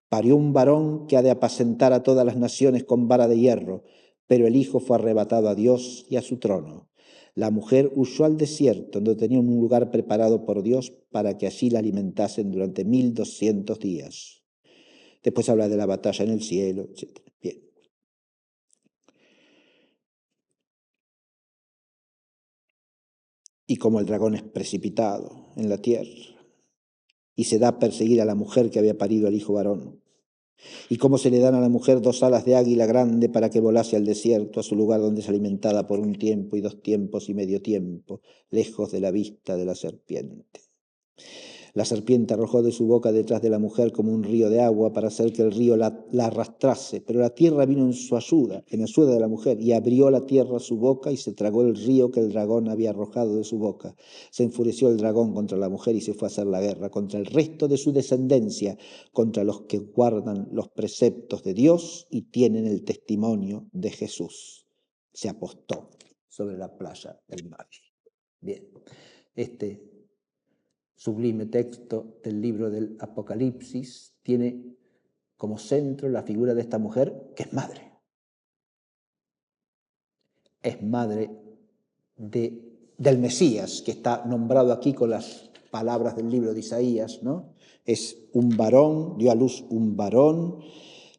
Parió un varón que ha de apacentar a todas las naciones con vara de hierro, pero el hijo fue arrebatado a Dios y a su trono. La mujer huyó al desierto, donde tenía un lugar preparado por Dios para que allí la alimentasen durante 1200 días. Después habla de la batalla en el cielo, etc. Bien. Y como el dragón es precipitado en la tierra y se da a perseguir a la mujer que había parido al hijo varón. Y cómo se le dan a la mujer 2 alas de águila grande para que volase al desierto, a su lugar donde es alimentada por 1 tiempo y 2 tiempos y medio tiempo, lejos de la vista de la serpiente. La serpiente arrojó de su boca detrás de la mujer como un río de agua para hacer que el río la arrastrase, pero la tierra vino en su ayuda, en ayuda de la mujer, y abrió la tierra su boca y se tragó el río que el dragón había arrojado de su boca. Se enfureció el dragón contra la mujer y se fue a hacer la guerra contra el resto de su descendencia, contra los que guardan los preceptos de Dios y tienen el testimonio de Jesús. Se apostó sobre la playa del mar. Bien, este sublime texto del libro del Apocalipsis tiene como centro la figura de esta mujer que es madre. Es madre del Mesías, que está nombrado aquí con las palabras del libro de Isaías, ¿no? Es un varón, dio a luz un varón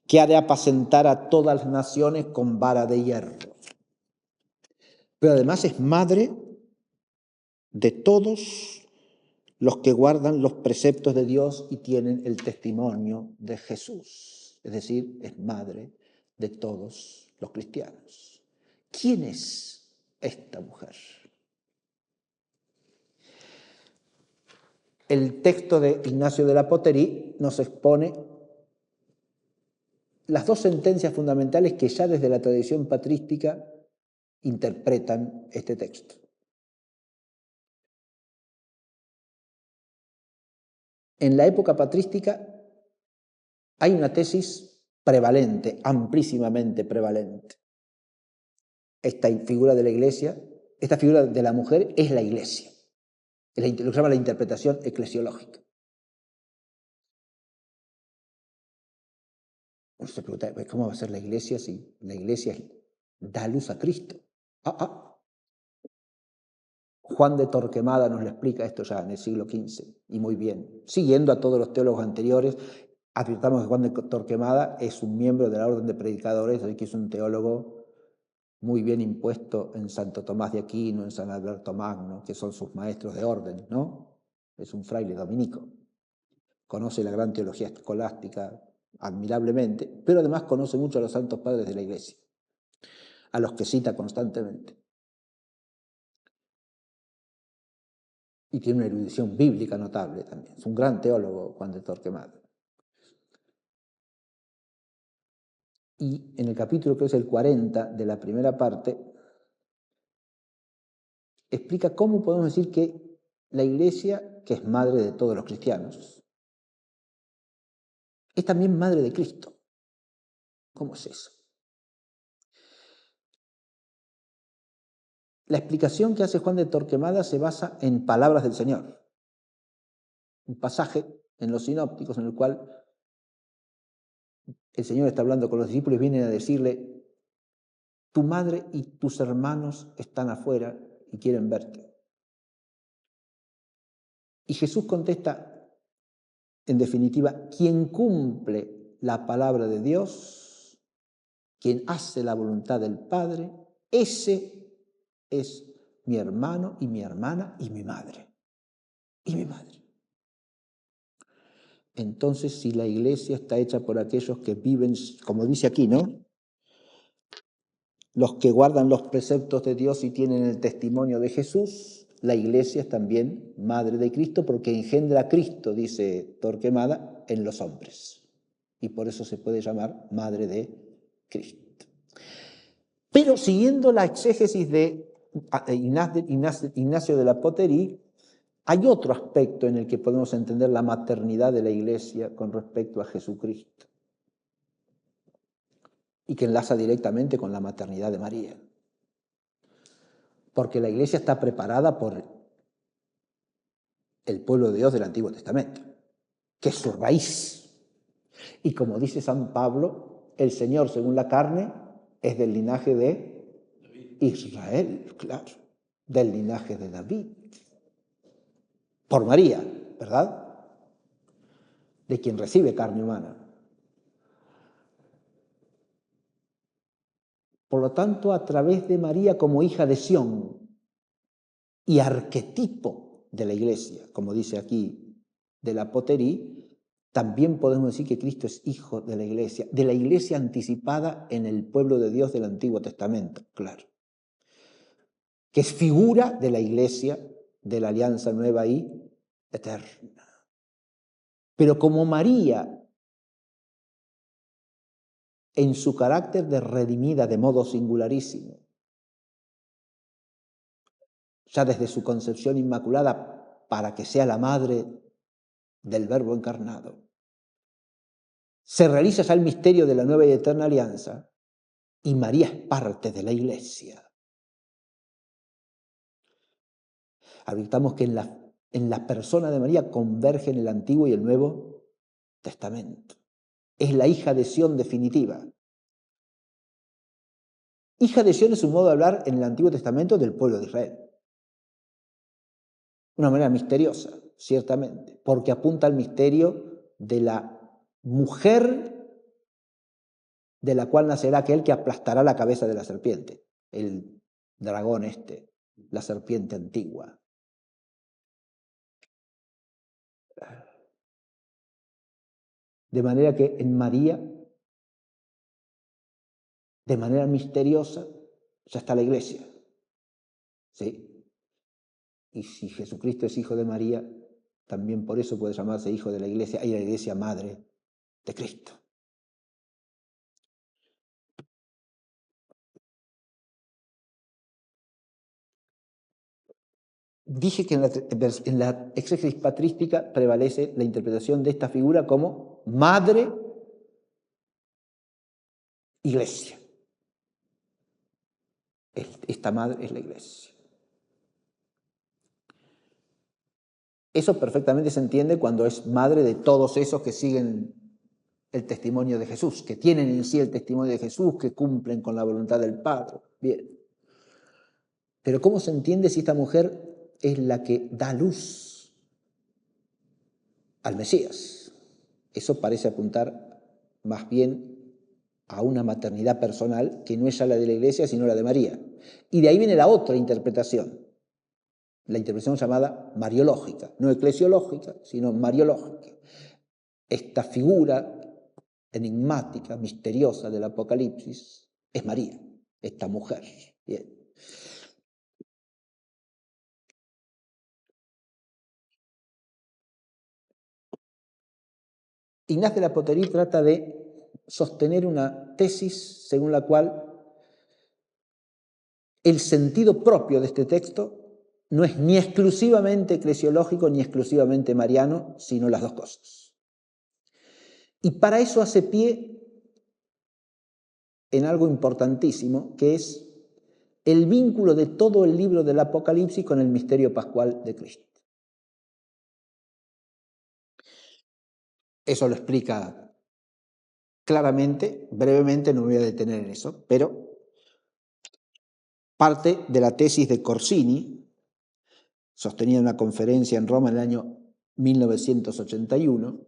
que ha de apacentar a todas las naciones con vara de hierro. Pero además es madre de todos los que guardan los preceptos de Dios y tienen el testimonio de Jesús. Es decir, es madre de todos los cristianos. ¿Quién es esta mujer? El texto de Ignacio de la Poterie nos expone las 2 sentencias fundamentales que ya desde la tradición patrística interpretan este texto. En la época patrística hay una tesis prevalente, amplísimamente prevalente. Esta figura de la Iglesia, esta figura de la mujer es la Iglesia. Es lo que se llama la interpretación eclesiológica. Uno se pregunta, ¿cómo va a ser la Iglesia si la Iglesia da luz a Cristo? Juan de Torquemada nos lo explica esto ya en el siglo XV, y muy bien. Siguiendo a todos los teólogos anteriores, advirtamos que Juan de Torquemada es un miembro de la Orden de Predicadores, así que es un teólogo muy bien impuesto en Santo Tomás de Aquino, en San Alberto Magno, que son sus maestros de orden, ¿no? Es un fraile dominico. Conoce la gran teología escolástica admirablemente, pero además conoce mucho a los santos padres de la Iglesia, a los que cita constantemente. Y tiene una erudición bíblica notable también. Es un gran teólogo, Juan de Torquemada. Y en el capítulo que es el 40 de la primera parte, explica cómo podemos decir que la Iglesia, que es madre de todos los cristianos, es también madre de Cristo. ¿Cómo es eso? La explicación que hace Juan de Torquemada se basa en palabras del Señor. Un pasaje en los sinópticos en el cual el Señor está hablando con los discípulos y vienen a decirle: tu madre y tus hermanos están afuera y quieren verte. Y Jesús contesta, en definitiva, quien cumple la palabra de Dios, quien hace la voluntad del Padre, ese es mi hermano y mi hermana y mi madre. Y mi madre. Entonces, si la Iglesia está hecha por aquellos que viven, como dice aquí, ¿no? Los que guardan los preceptos de Dios y tienen el testimonio de Jesús, la Iglesia es también madre de Cristo porque engendra a Cristo, dice Torquemada, en los hombres. Y por eso se puede llamar madre de Cristo. Pero siguiendo la exégesis de Ignacio de la Poterie, hay otro aspecto en el que podemos entender la maternidad de la Iglesia con respecto a Jesucristo y que enlaza directamente con la maternidad de María. Porque la Iglesia está preparada por el pueblo de Dios del Antiguo Testamento, que es su raíz. Y como dice San Pablo, el Señor, según la carne, es del linaje de Israel, claro, del linaje de David. Por María, ¿verdad? De quien recibe carne humana. Por lo tanto, a través de María como hija de Sión y arquetipo de la Iglesia, como dice aquí de la Poterie, también podemos decir que Cristo es hijo de la iglesia anticipada en el pueblo de Dios del Antiguo Testamento, claro, que es figura de la iglesia de la alianza nueva y eterna. Pero como María, en su carácter de redimida de modo singularísimo, ya desde su concepción inmaculada para que sea la madre del Verbo encarnado, se realiza ya el misterio de la nueva y eterna alianza, y María es parte de la iglesia. Advirtamos que en la persona de María convergen el Antiguo y el Nuevo Testamento. Es la hija de Sión definitiva. Hija de Sión es un modo de hablar en el Antiguo Testamento del pueblo de Israel. Una manera misteriosa, ciertamente, porque apunta al misterio de la mujer de la cual nacerá aquel que aplastará la cabeza de la serpiente, el dragón la serpiente antigua. De manera que en María, de manera misteriosa, ya está la iglesia. ¿Sí? Y si Jesucristo es hijo de María, también por eso puede llamarse hijo de la iglesia y la iglesia madre de Cristo. Dije que en la exégesis patrística prevalece la interpretación de esta figura como madre iglesia. Esta madre es la iglesia. Eso perfectamente se entiende cuando es madre de todos esos que siguen el testimonio de Jesús, que tienen en sí el testimonio de Jesús, que cumplen con la voluntad del Padre. Bien. Pero ¿cómo se entiende si esta mujer es la que da luz al Mesías? Eso parece apuntar más bien a una maternidad personal que no es ya la de la iglesia, sino la de María. Y de ahí viene la otra interpretación, la interpretación llamada mariológica, no eclesiológica, sino mariológica. Esta figura enigmática, misteriosa del Apocalipsis es María, esta mujer. Bien. Ignace de la Poterie trata de sostener una tesis según la cual el sentido propio de este texto no es ni exclusivamente eclesiológico ni exclusivamente mariano, sino las dos cosas. Y para eso hace pie en algo importantísimo, que es el vínculo de todo el libro del Apocalipsis con el misterio pascual de Cristo. Eso lo explica claramente, brevemente, no me voy a detener en eso, pero parte de la tesis de Corsini, sostenida en una conferencia en Roma en el año 1981,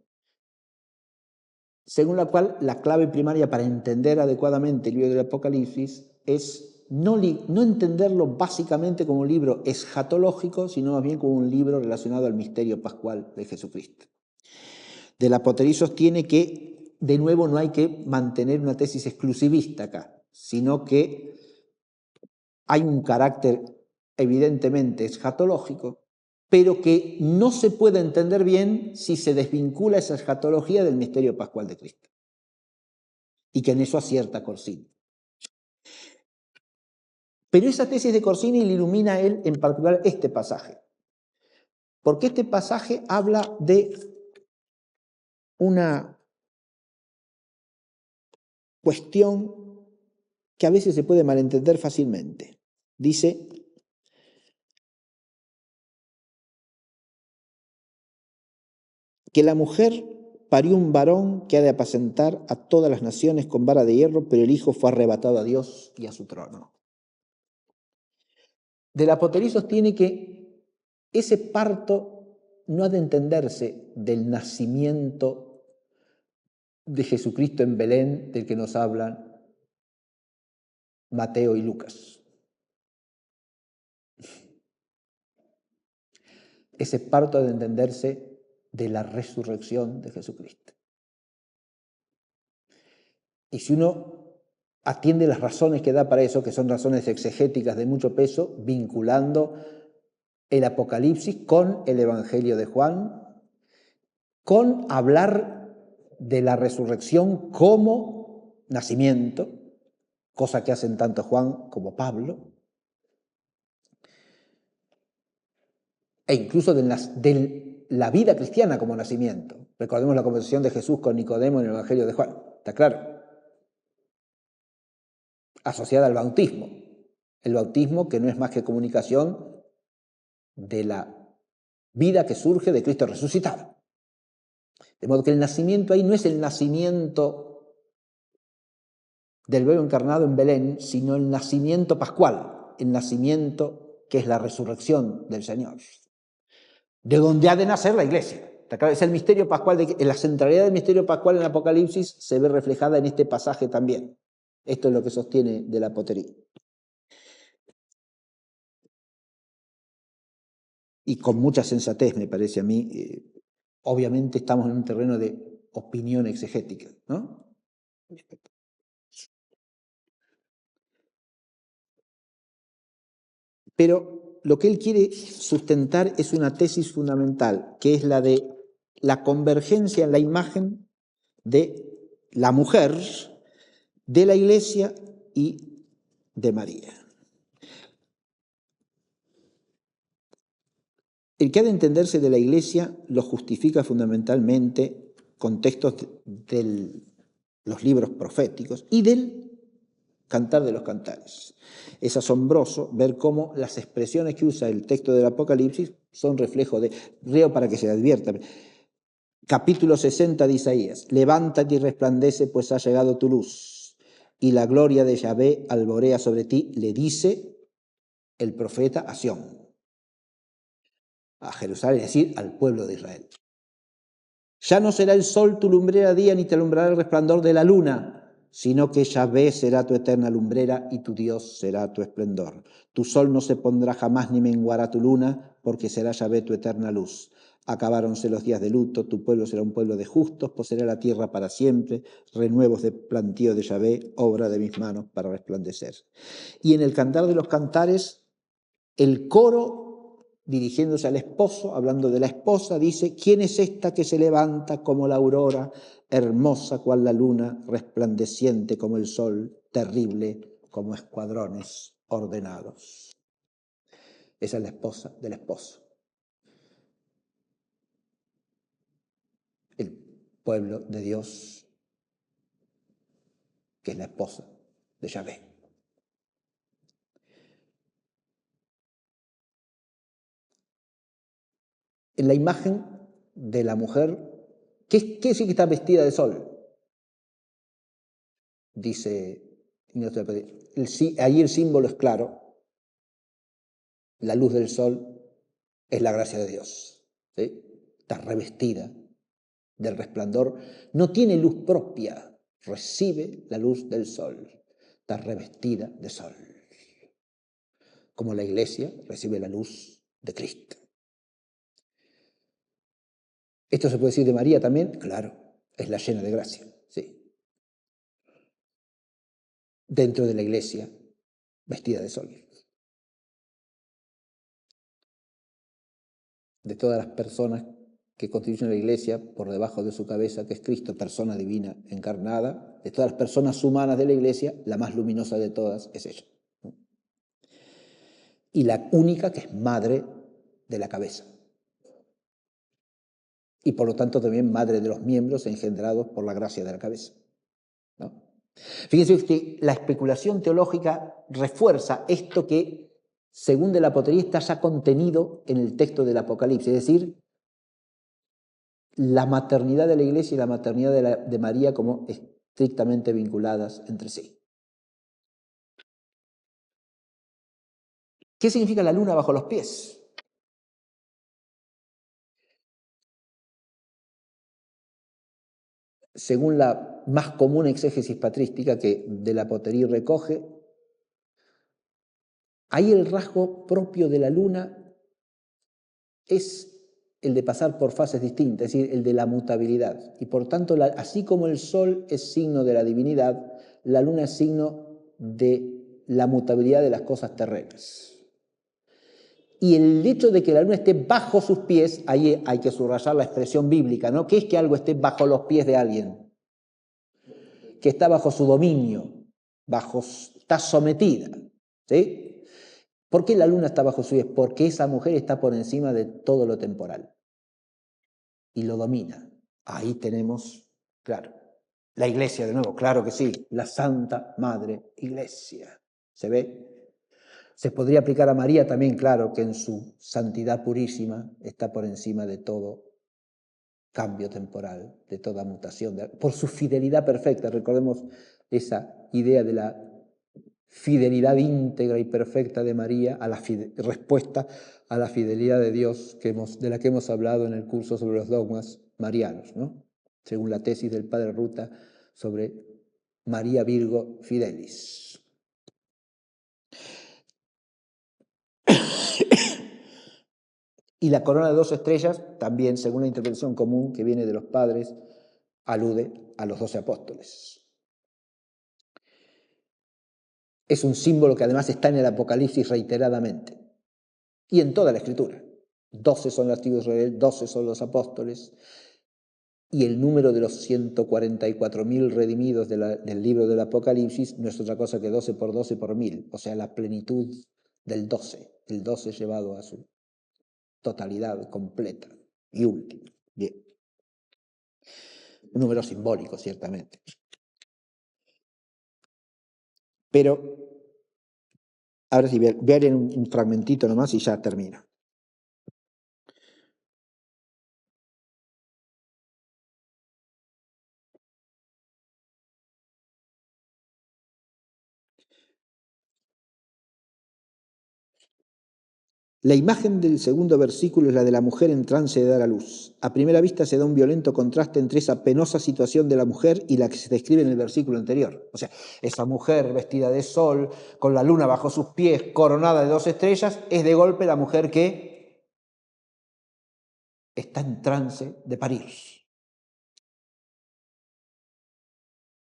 según la cual la clave primaria para entender adecuadamente el libro del Apocalipsis es no entenderlo básicamente como un libro escatológico, sino más bien como un libro relacionado al misterio pascual de Jesucristo. De la Poterie sostiene que, de nuevo, no hay que mantener una tesis exclusivista acá, sino que hay un carácter evidentemente escatológico, pero que no se puede entender bien si se desvincula esa escatología del misterio pascual de Cristo. Y que en eso acierta Corsini. Pero esa tesis de Corsini le ilumina a él en particular este pasaje. Porque este pasaje habla de una cuestión que a veces se puede malentender fácilmente. Dice: que la mujer parió un varón que ha de apacentar a todas las naciones con vara de hierro, pero el hijo fue arrebatado a Dios y a su trono. De la Poterie sostiene que ese parto no ha de entenderse del nacimiento de Jesucristo en Belén, del que nos hablan Mateo y Lucas. Ese parto ha de entenderse de la resurrección de Jesucristo. Y si uno atiende las razones que da para eso, que son razones exegéticas de mucho peso, vinculando el Apocalipsis con el Evangelio de Juan, con hablar de la resurrección como nacimiento, cosa que hacen tanto Juan como Pablo, e incluso de la vida cristiana como nacimiento. Recordemos la conversación de Jesús con Nicodemo en el Evangelio de Juan, ¿está claro? Asociada al bautismo. El bautismo que no es más que comunicación de la vida que surge de Cristo resucitado. De modo que el nacimiento ahí no es el nacimiento del Verbo encarnado en Belén, sino el nacimiento pascual, el nacimiento que es la resurrección del Señor, de donde ha de nacer la iglesia. Es el misterio pascual, la centralidad del misterio pascual en el Apocalipsis se ve reflejada en este pasaje también. Esto es lo que sostiene de la potería. Y con mucha sensatez, me parece a mí, obviamente estamos en un terreno de opinión exegética, ¿no? Pero lo que él quiere sustentar es una tesis fundamental, que es la de la convergencia en la imagen de la mujer, de la Iglesia y de María. El que ha de entenderse de la Iglesia lo justifica fundamentalmente con textos de los libros proféticos y del Cantar de los Cantares. Es asombroso ver cómo las expresiones que usa el texto del Apocalipsis son reflejo de, leo para que se advierta, capítulo 60 de Isaías: levántate y resplandece, pues ha llegado tu luz, y la gloria de Yahvé alborea sobre ti, le dice el profeta a Sión, a Jerusalén, es decir, al pueblo de Israel. Ya no será el sol tu lumbrera día, ni te alumbrará el resplandor de la luna, sino que Yahvé será tu eterna lumbrera y tu Dios será tu esplendor. Tu sol no se pondrá jamás ni menguará tu luna, porque será Yahvé tu eterna luz. Acabáronse los días de luto, tu pueblo será un pueblo de justos, poseerá la tierra para siempre, renuevos de plantío de Yahvé, obra de mis manos para resplandecer. Y en el Cantar de los Cantares, el coro, dirigiéndose al esposo, hablando de la esposa, dice: ¿quién es esta que se levanta como la aurora, hermosa cual la luna, resplandeciente como el sol, terrible como escuadrones ordenados? Esa es la esposa del esposo. El pueblo de Dios, que es la esposa de Yahvé. En la imagen de la mujer, ¿qué sí que está vestida de sol? Dice, ahí el símbolo es claro. La luz del sol es la gracia de Dios, ¿sí? Está revestida del resplandor, no tiene luz propia, recibe la luz del sol, está revestida de sol, como la iglesia recibe la luz de Cristo. ¿Esto se puede decir de María también? Claro, es la llena de gracia, sí. Dentro de la iglesia, vestida de sol. De todas las personas que constituyen la iglesia, por debajo de su cabeza, que es Cristo, persona divina encarnada, de todas las personas humanas de la iglesia, la más luminosa de todas es ella. Y la única que es madre de la cabeza. Y por lo tanto también madre de los miembros engendrados por la gracia de la cabeza, ¿no? Fíjense que la especulación teológica refuerza esto que, según de la potería, está ya contenido en el texto del Apocalipsis, es decir, la maternidad de la iglesia y la maternidad de María como estrictamente vinculadas entre sí. ¿Qué significa la luna bajo los pies? Según la más común exégesis patrística que de la potería recoge, ahí el rasgo propio de la luna es el de pasar por fases distintas, es decir, el de la mutabilidad. Y por tanto, así como el sol es signo de la divinidad, la luna es signo de la mutabilidad de las cosas terrenas. Y el hecho de que la luna esté bajo sus pies, ahí hay que subrayar la expresión bíblica, ¿no? ¿Qué es que algo esté bajo los pies de alguien? Que está bajo su dominio, está sometida, ¿sí? ¿Por qué la luna está bajo sus pies? Porque esa mujer está por encima de todo lo temporal y lo domina. Ahí tenemos, claro, la iglesia de nuevo, claro que sí, la Santa Madre Iglesia. ¿Se ve? Se podría aplicar a María también, claro, que en su santidad purísima está por encima de todo cambio temporal, de toda mutación, por su fidelidad perfecta. Recordemos esa idea de la fidelidad íntegra y perfecta de María a la respuesta a la fidelidad de Dios de la que hemos hablado en el curso sobre los dogmas marianos, ¿no? Según la tesis del padre Ruta sobre María Virgo Fidelis. Y la corona de 2 estrellas, también según la interpretación común que viene de los padres, alude a los 12 apóstoles. Es un símbolo que además está en el Apocalipsis reiteradamente y en toda la Escritura. 12 son los tribus de Israel, 12 son los apóstoles, y el número de los 144.000 redimidos del libro del Apocalipsis no es otra cosa que 12 por 12 por 1000, o sea, la plenitud del 12, el 12 llevado a su totalidad completa y última. Bien. Un número simbólico, ciertamente. Pero, ahora sí, voy a leer un fragmentito nomás y ya termino. La imagen del segundo versículo es la de la mujer en trance de dar a luz. A primera vista se da un violento contraste entre esa penosa situación de la mujer y la que se describe en el versículo anterior. O sea, esa mujer vestida de sol, con la luna bajo sus pies, coronada de 2 estrellas, es de golpe la mujer que está en trance de parir.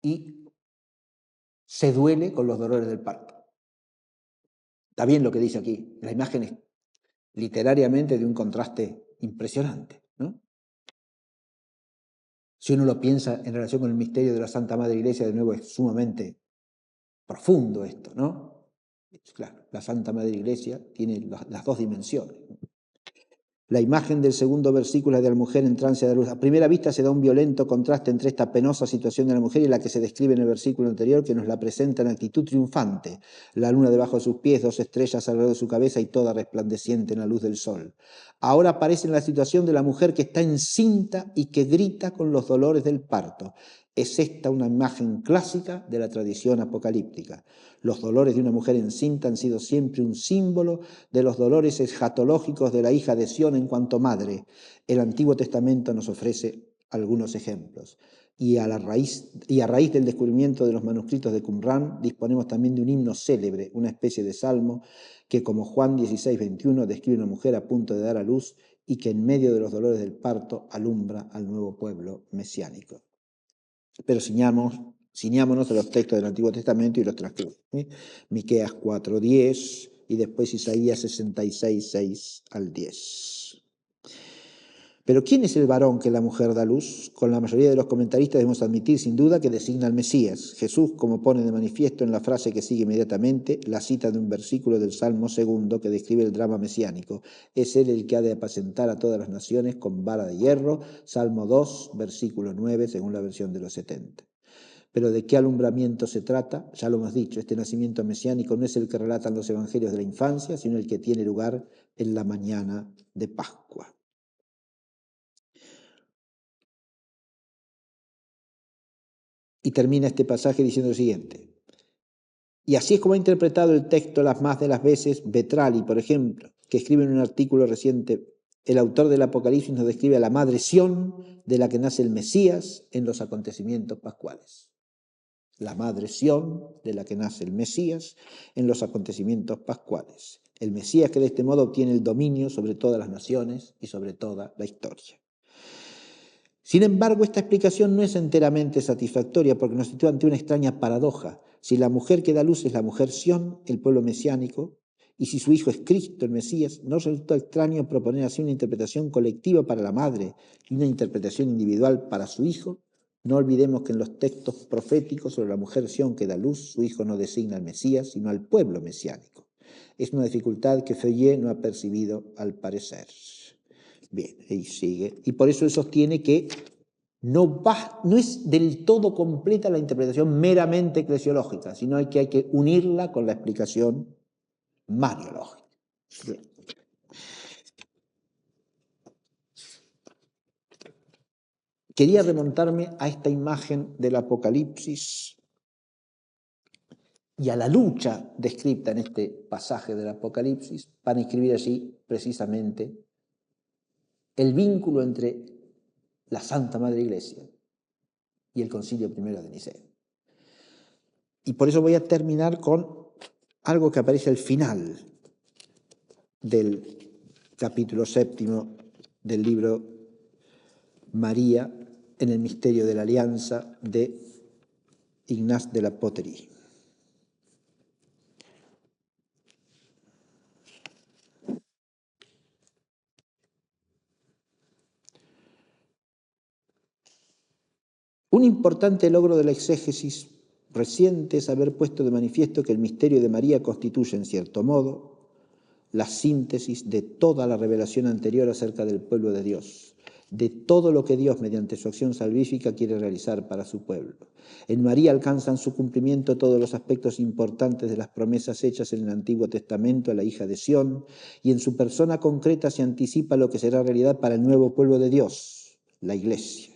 Y se duele con los dolores del parto. Está bien lo que dice aquí. La imagen es literariamente de un contraste impresionante, ¿no? Si uno lo piensa en relación con el misterio de la Santa Madre Iglesia, de nuevo es sumamente profundo esto, ¿no? Claro, la Santa Madre Iglesia tiene las 2 dimensiones. La imagen del segundo versículo es de la mujer en trance de luz. A primera vista se da un violento contraste entre esta penosa situación de la mujer y la que se describe en el versículo anterior, que nos la presenta en actitud triunfante. La luna debajo de sus pies, 2 estrellas alrededor de su cabeza y toda resplandeciente en la luz del sol. Ahora aparece en la situación de la mujer que está encinta y que grita con los dolores del parto. Es esta una imagen clásica de la tradición apocalíptica. Los dolores de una mujer encinta han sido siempre un símbolo de los dolores escatológicos de la hija de Sión en cuanto madre. El Antiguo Testamento nos ofrece algunos ejemplos. Y a raíz del descubrimiento de los manuscritos de Qumran, disponemos también de un himno célebre, una especie de salmo, que como Juan 16:21 describe a una mujer a punto de dar a luz y que en medio de los dolores del parto alumbra al nuevo pueblo mesiánico. Pero ciñámonos de los textos del Antiguo Testamento y los transcribimos. Miqueas 4:10 y después Isaías 66:6 al 10. Pero ¿quién es el varón que la mujer da luz? Con la mayoría de los comentaristas debemos admitir sin duda que designa al Mesías. Jesús, como pone de manifiesto en la frase que sigue inmediatamente, la cita de un versículo del Salmo 2 que describe el drama mesiánico. Es él el que ha de apacentar a todas las naciones con vara de hierro. Salmo 2, versículo 9, según la versión de los 70. Pero ¿de qué alumbramiento se trata? Ya lo hemos dicho, este nacimiento mesiánico no es el que relatan los evangelios de la infancia, sino el que tiene lugar en la mañana de Pascua. Y termina este pasaje diciendo lo siguiente. Y así es como ha interpretado el texto las más de las veces Betrali, por ejemplo, que escribe en un artículo reciente. El autor del Apocalipsis nos describe a la madre Sión, de la que nace el Mesías en los acontecimientos pascuales. La madre Sión, de la que nace el Mesías en los acontecimientos pascuales. El Mesías que de este modo obtiene el dominio sobre todas las naciones y sobre toda la historia. Sin embargo, esta explicación no es enteramente satisfactoria porque nos sitúa ante una extraña paradoja. Si la mujer que da luz es la mujer Sión, el pueblo mesiánico, y si su hijo es Cristo, el Mesías, ¿no resulta extraño proponer así una interpretación colectiva para la madre y una interpretación individual para su hijo? No olvidemos que en los textos proféticos sobre la mujer Sión que da luz, su hijo no designa al Mesías, sino al pueblo mesiánico. Es una dificultad que Feuillet no ha percibido al parecer. Bien, ahí sigue. Y por eso él sostiene que no es del todo completa la interpretación meramente eclesiológica, sino que hay que unirla con la explicación mariológica. Bien. Quería remontarme a esta imagen del Apocalipsis y a la lucha descrita en este pasaje del Apocalipsis para inscribir allí precisamente el vínculo entre la Santa Madre Iglesia y el Concilio I de Nicea. Y por eso voy a terminar con algo que aparece al final del capítulo 7 del libro María en el misterio de la alianza de Ignace de la Poterie. Un importante logro de la exégesis reciente es haber puesto de manifiesto que el misterio de María constituye, en cierto modo, la síntesis de toda la revelación anterior acerca del pueblo de Dios, de todo lo que Dios, mediante su acción salvífica, quiere realizar para su pueblo. En María alcanzan su cumplimiento todos los aspectos importantes de las promesas hechas en el Antiguo Testamento a la hija de Sión, y en su persona concreta se anticipa lo que será realidad para el nuevo pueblo de Dios, la Iglesia.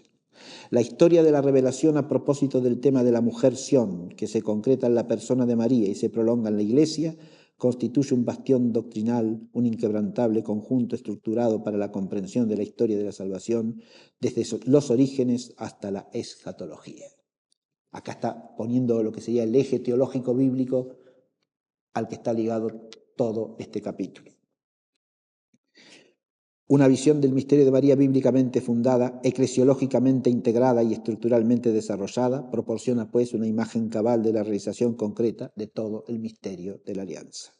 La historia de la revelación a propósito del tema de la mujer Sión, que se concreta en la persona de María y se prolonga en la Iglesia, constituye un bastión doctrinal, un inquebrantable conjunto estructurado para la comprensión de la historia de la salvación desde los orígenes hasta la escatología. Acá está poniendo lo que sería el eje teológico bíblico al que está ligado todo este capítulo. Una visión del misterio de María bíblicamente fundada, eclesiológicamente integrada y estructuralmente desarrollada, proporciona pues una imagen cabal de la realización concreta de todo el misterio de la alianza.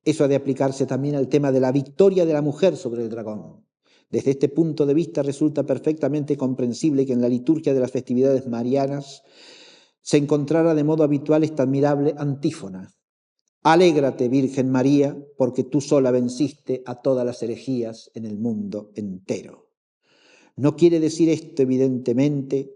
Eso ha de aplicarse también al tema de la victoria de la mujer sobre el dragón. Desde este punto de vista resulta perfectamente comprensible que en la liturgia de las festividades marianas se encontrara de modo habitual esta admirable antífona. Alégrate, Virgen María, porque tú sola venciste a todas las herejías en el mundo entero. No quiere decir esto, evidentemente,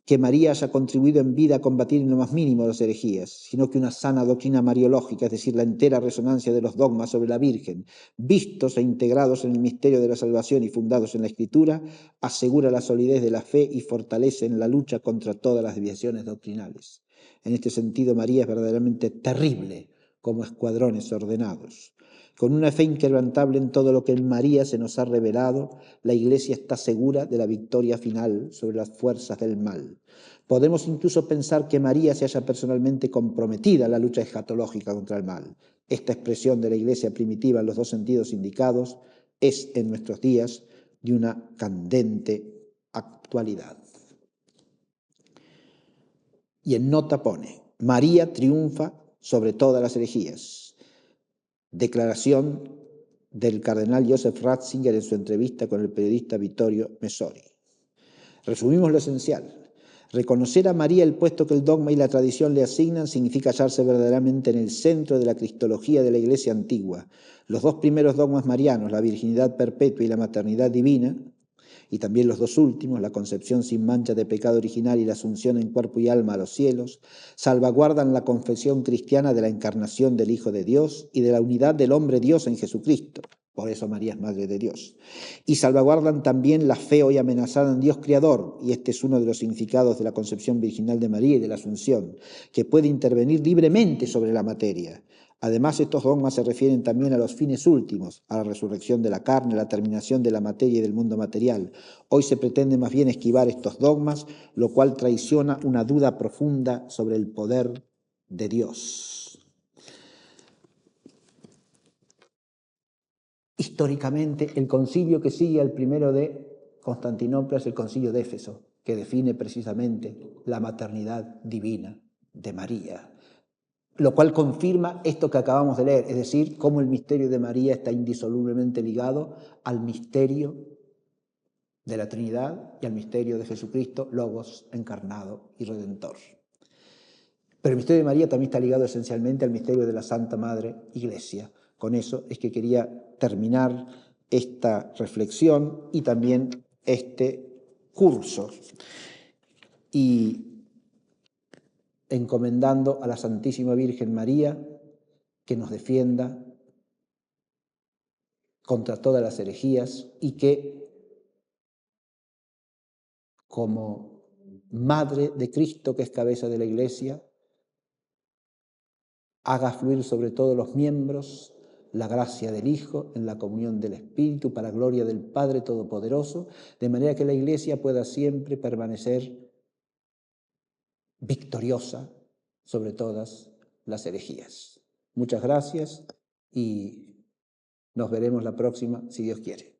que María haya contribuido en vida a combatir en lo más mínimo las herejías, sino que una sana doctrina mariológica, es decir, la entera resonancia de los dogmas sobre la Virgen, vistos e integrados en el misterio de la salvación y fundados en la Escritura, asegura la solidez de la fe y fortalece en la lucha contra todas las desviaciones doctrinales. En este sentido, María es verdaderamente terrible, como escuadrones ordenados. Con una fe inquebrantable en todo lo que en María se nos ha revelado, la Iglesia está segura de la victoria final sobre las fuerzas del mal. Podemos incluso pensar que María se haya personalmente comprometida en la lucha escatológica contra el mal. Esta expresión de la Iglesia primitiva en los dos sentidos indicados es en nuestros días de una candente actualidad. Y en nota pone, María triunfa sobre todas las herejías. Declaración del cardenal Joseph Ratzinger en su entrevista con el periodista Vittorio Messori. Resumimos lo esencial. Reconocer a María el puesto que el dogma y la tradición le asignan significa hallarse verdaderamente en el centro de la cristología de la Iglesia antigua. Los dos primeros dogmas marianos, la virginidad perpetua y la maternidad divina, y también los dos últimos, la concepción sin mancha de pecado original y la asunción en cuerpo y alma a los cielos, salvaguardan la confesión cristiana de la encarnación del Hijo de Dios y de la unidad del hombre Dios en Jesucristo. Por eso María es Madre de Dios. Y salvaguardan también la fe hoy amenazada en Dios Creador, y este es uno de los significados de la concepción virginal de María y de la Asunción, que puede intervenir libremente sobre la materia. Además, estos dogmas se refieren también a los fines últimos, a la resurrección de la carne, a la terminación de la materia y del mundo material. Hoy se pretende más bien esquivar estos dogmas, lo cual traiciona una duda profunda sobre el poder de Dios. históricamente el concilio que sigue al primero de Constantinopla es el concilio de Éfeso, que define precisamente la maternidad divina de María, lo cual confirma esto que acabamos de leer, es decir, cómo el misterio de María está indisolublemente ligado al misterio de la Trinidad y al misterio de Jesucristo, Logos, encarnado y redentor. Pero el misterio de María también está ligado esencialmente al misterio de la Santa Madre Iglesia. Con eso es que quería terminar esta reflexión y también este curso. Y encomendando a la Santísima Virgen María que nos defienda contra todas las herejías y que, como Madre de Cristo, que es cabeza de la Iglesia, haga fluir sobre todos los miembros la gracia del Hijo en la comunión del Espíritu para gloria del Padre Todopoderoso, de manera que la Iglesia pueda siempre permanecer victoriosa sobre todas las herejías. Muchas gracias y nos veremos la próxima, si Dios quiere.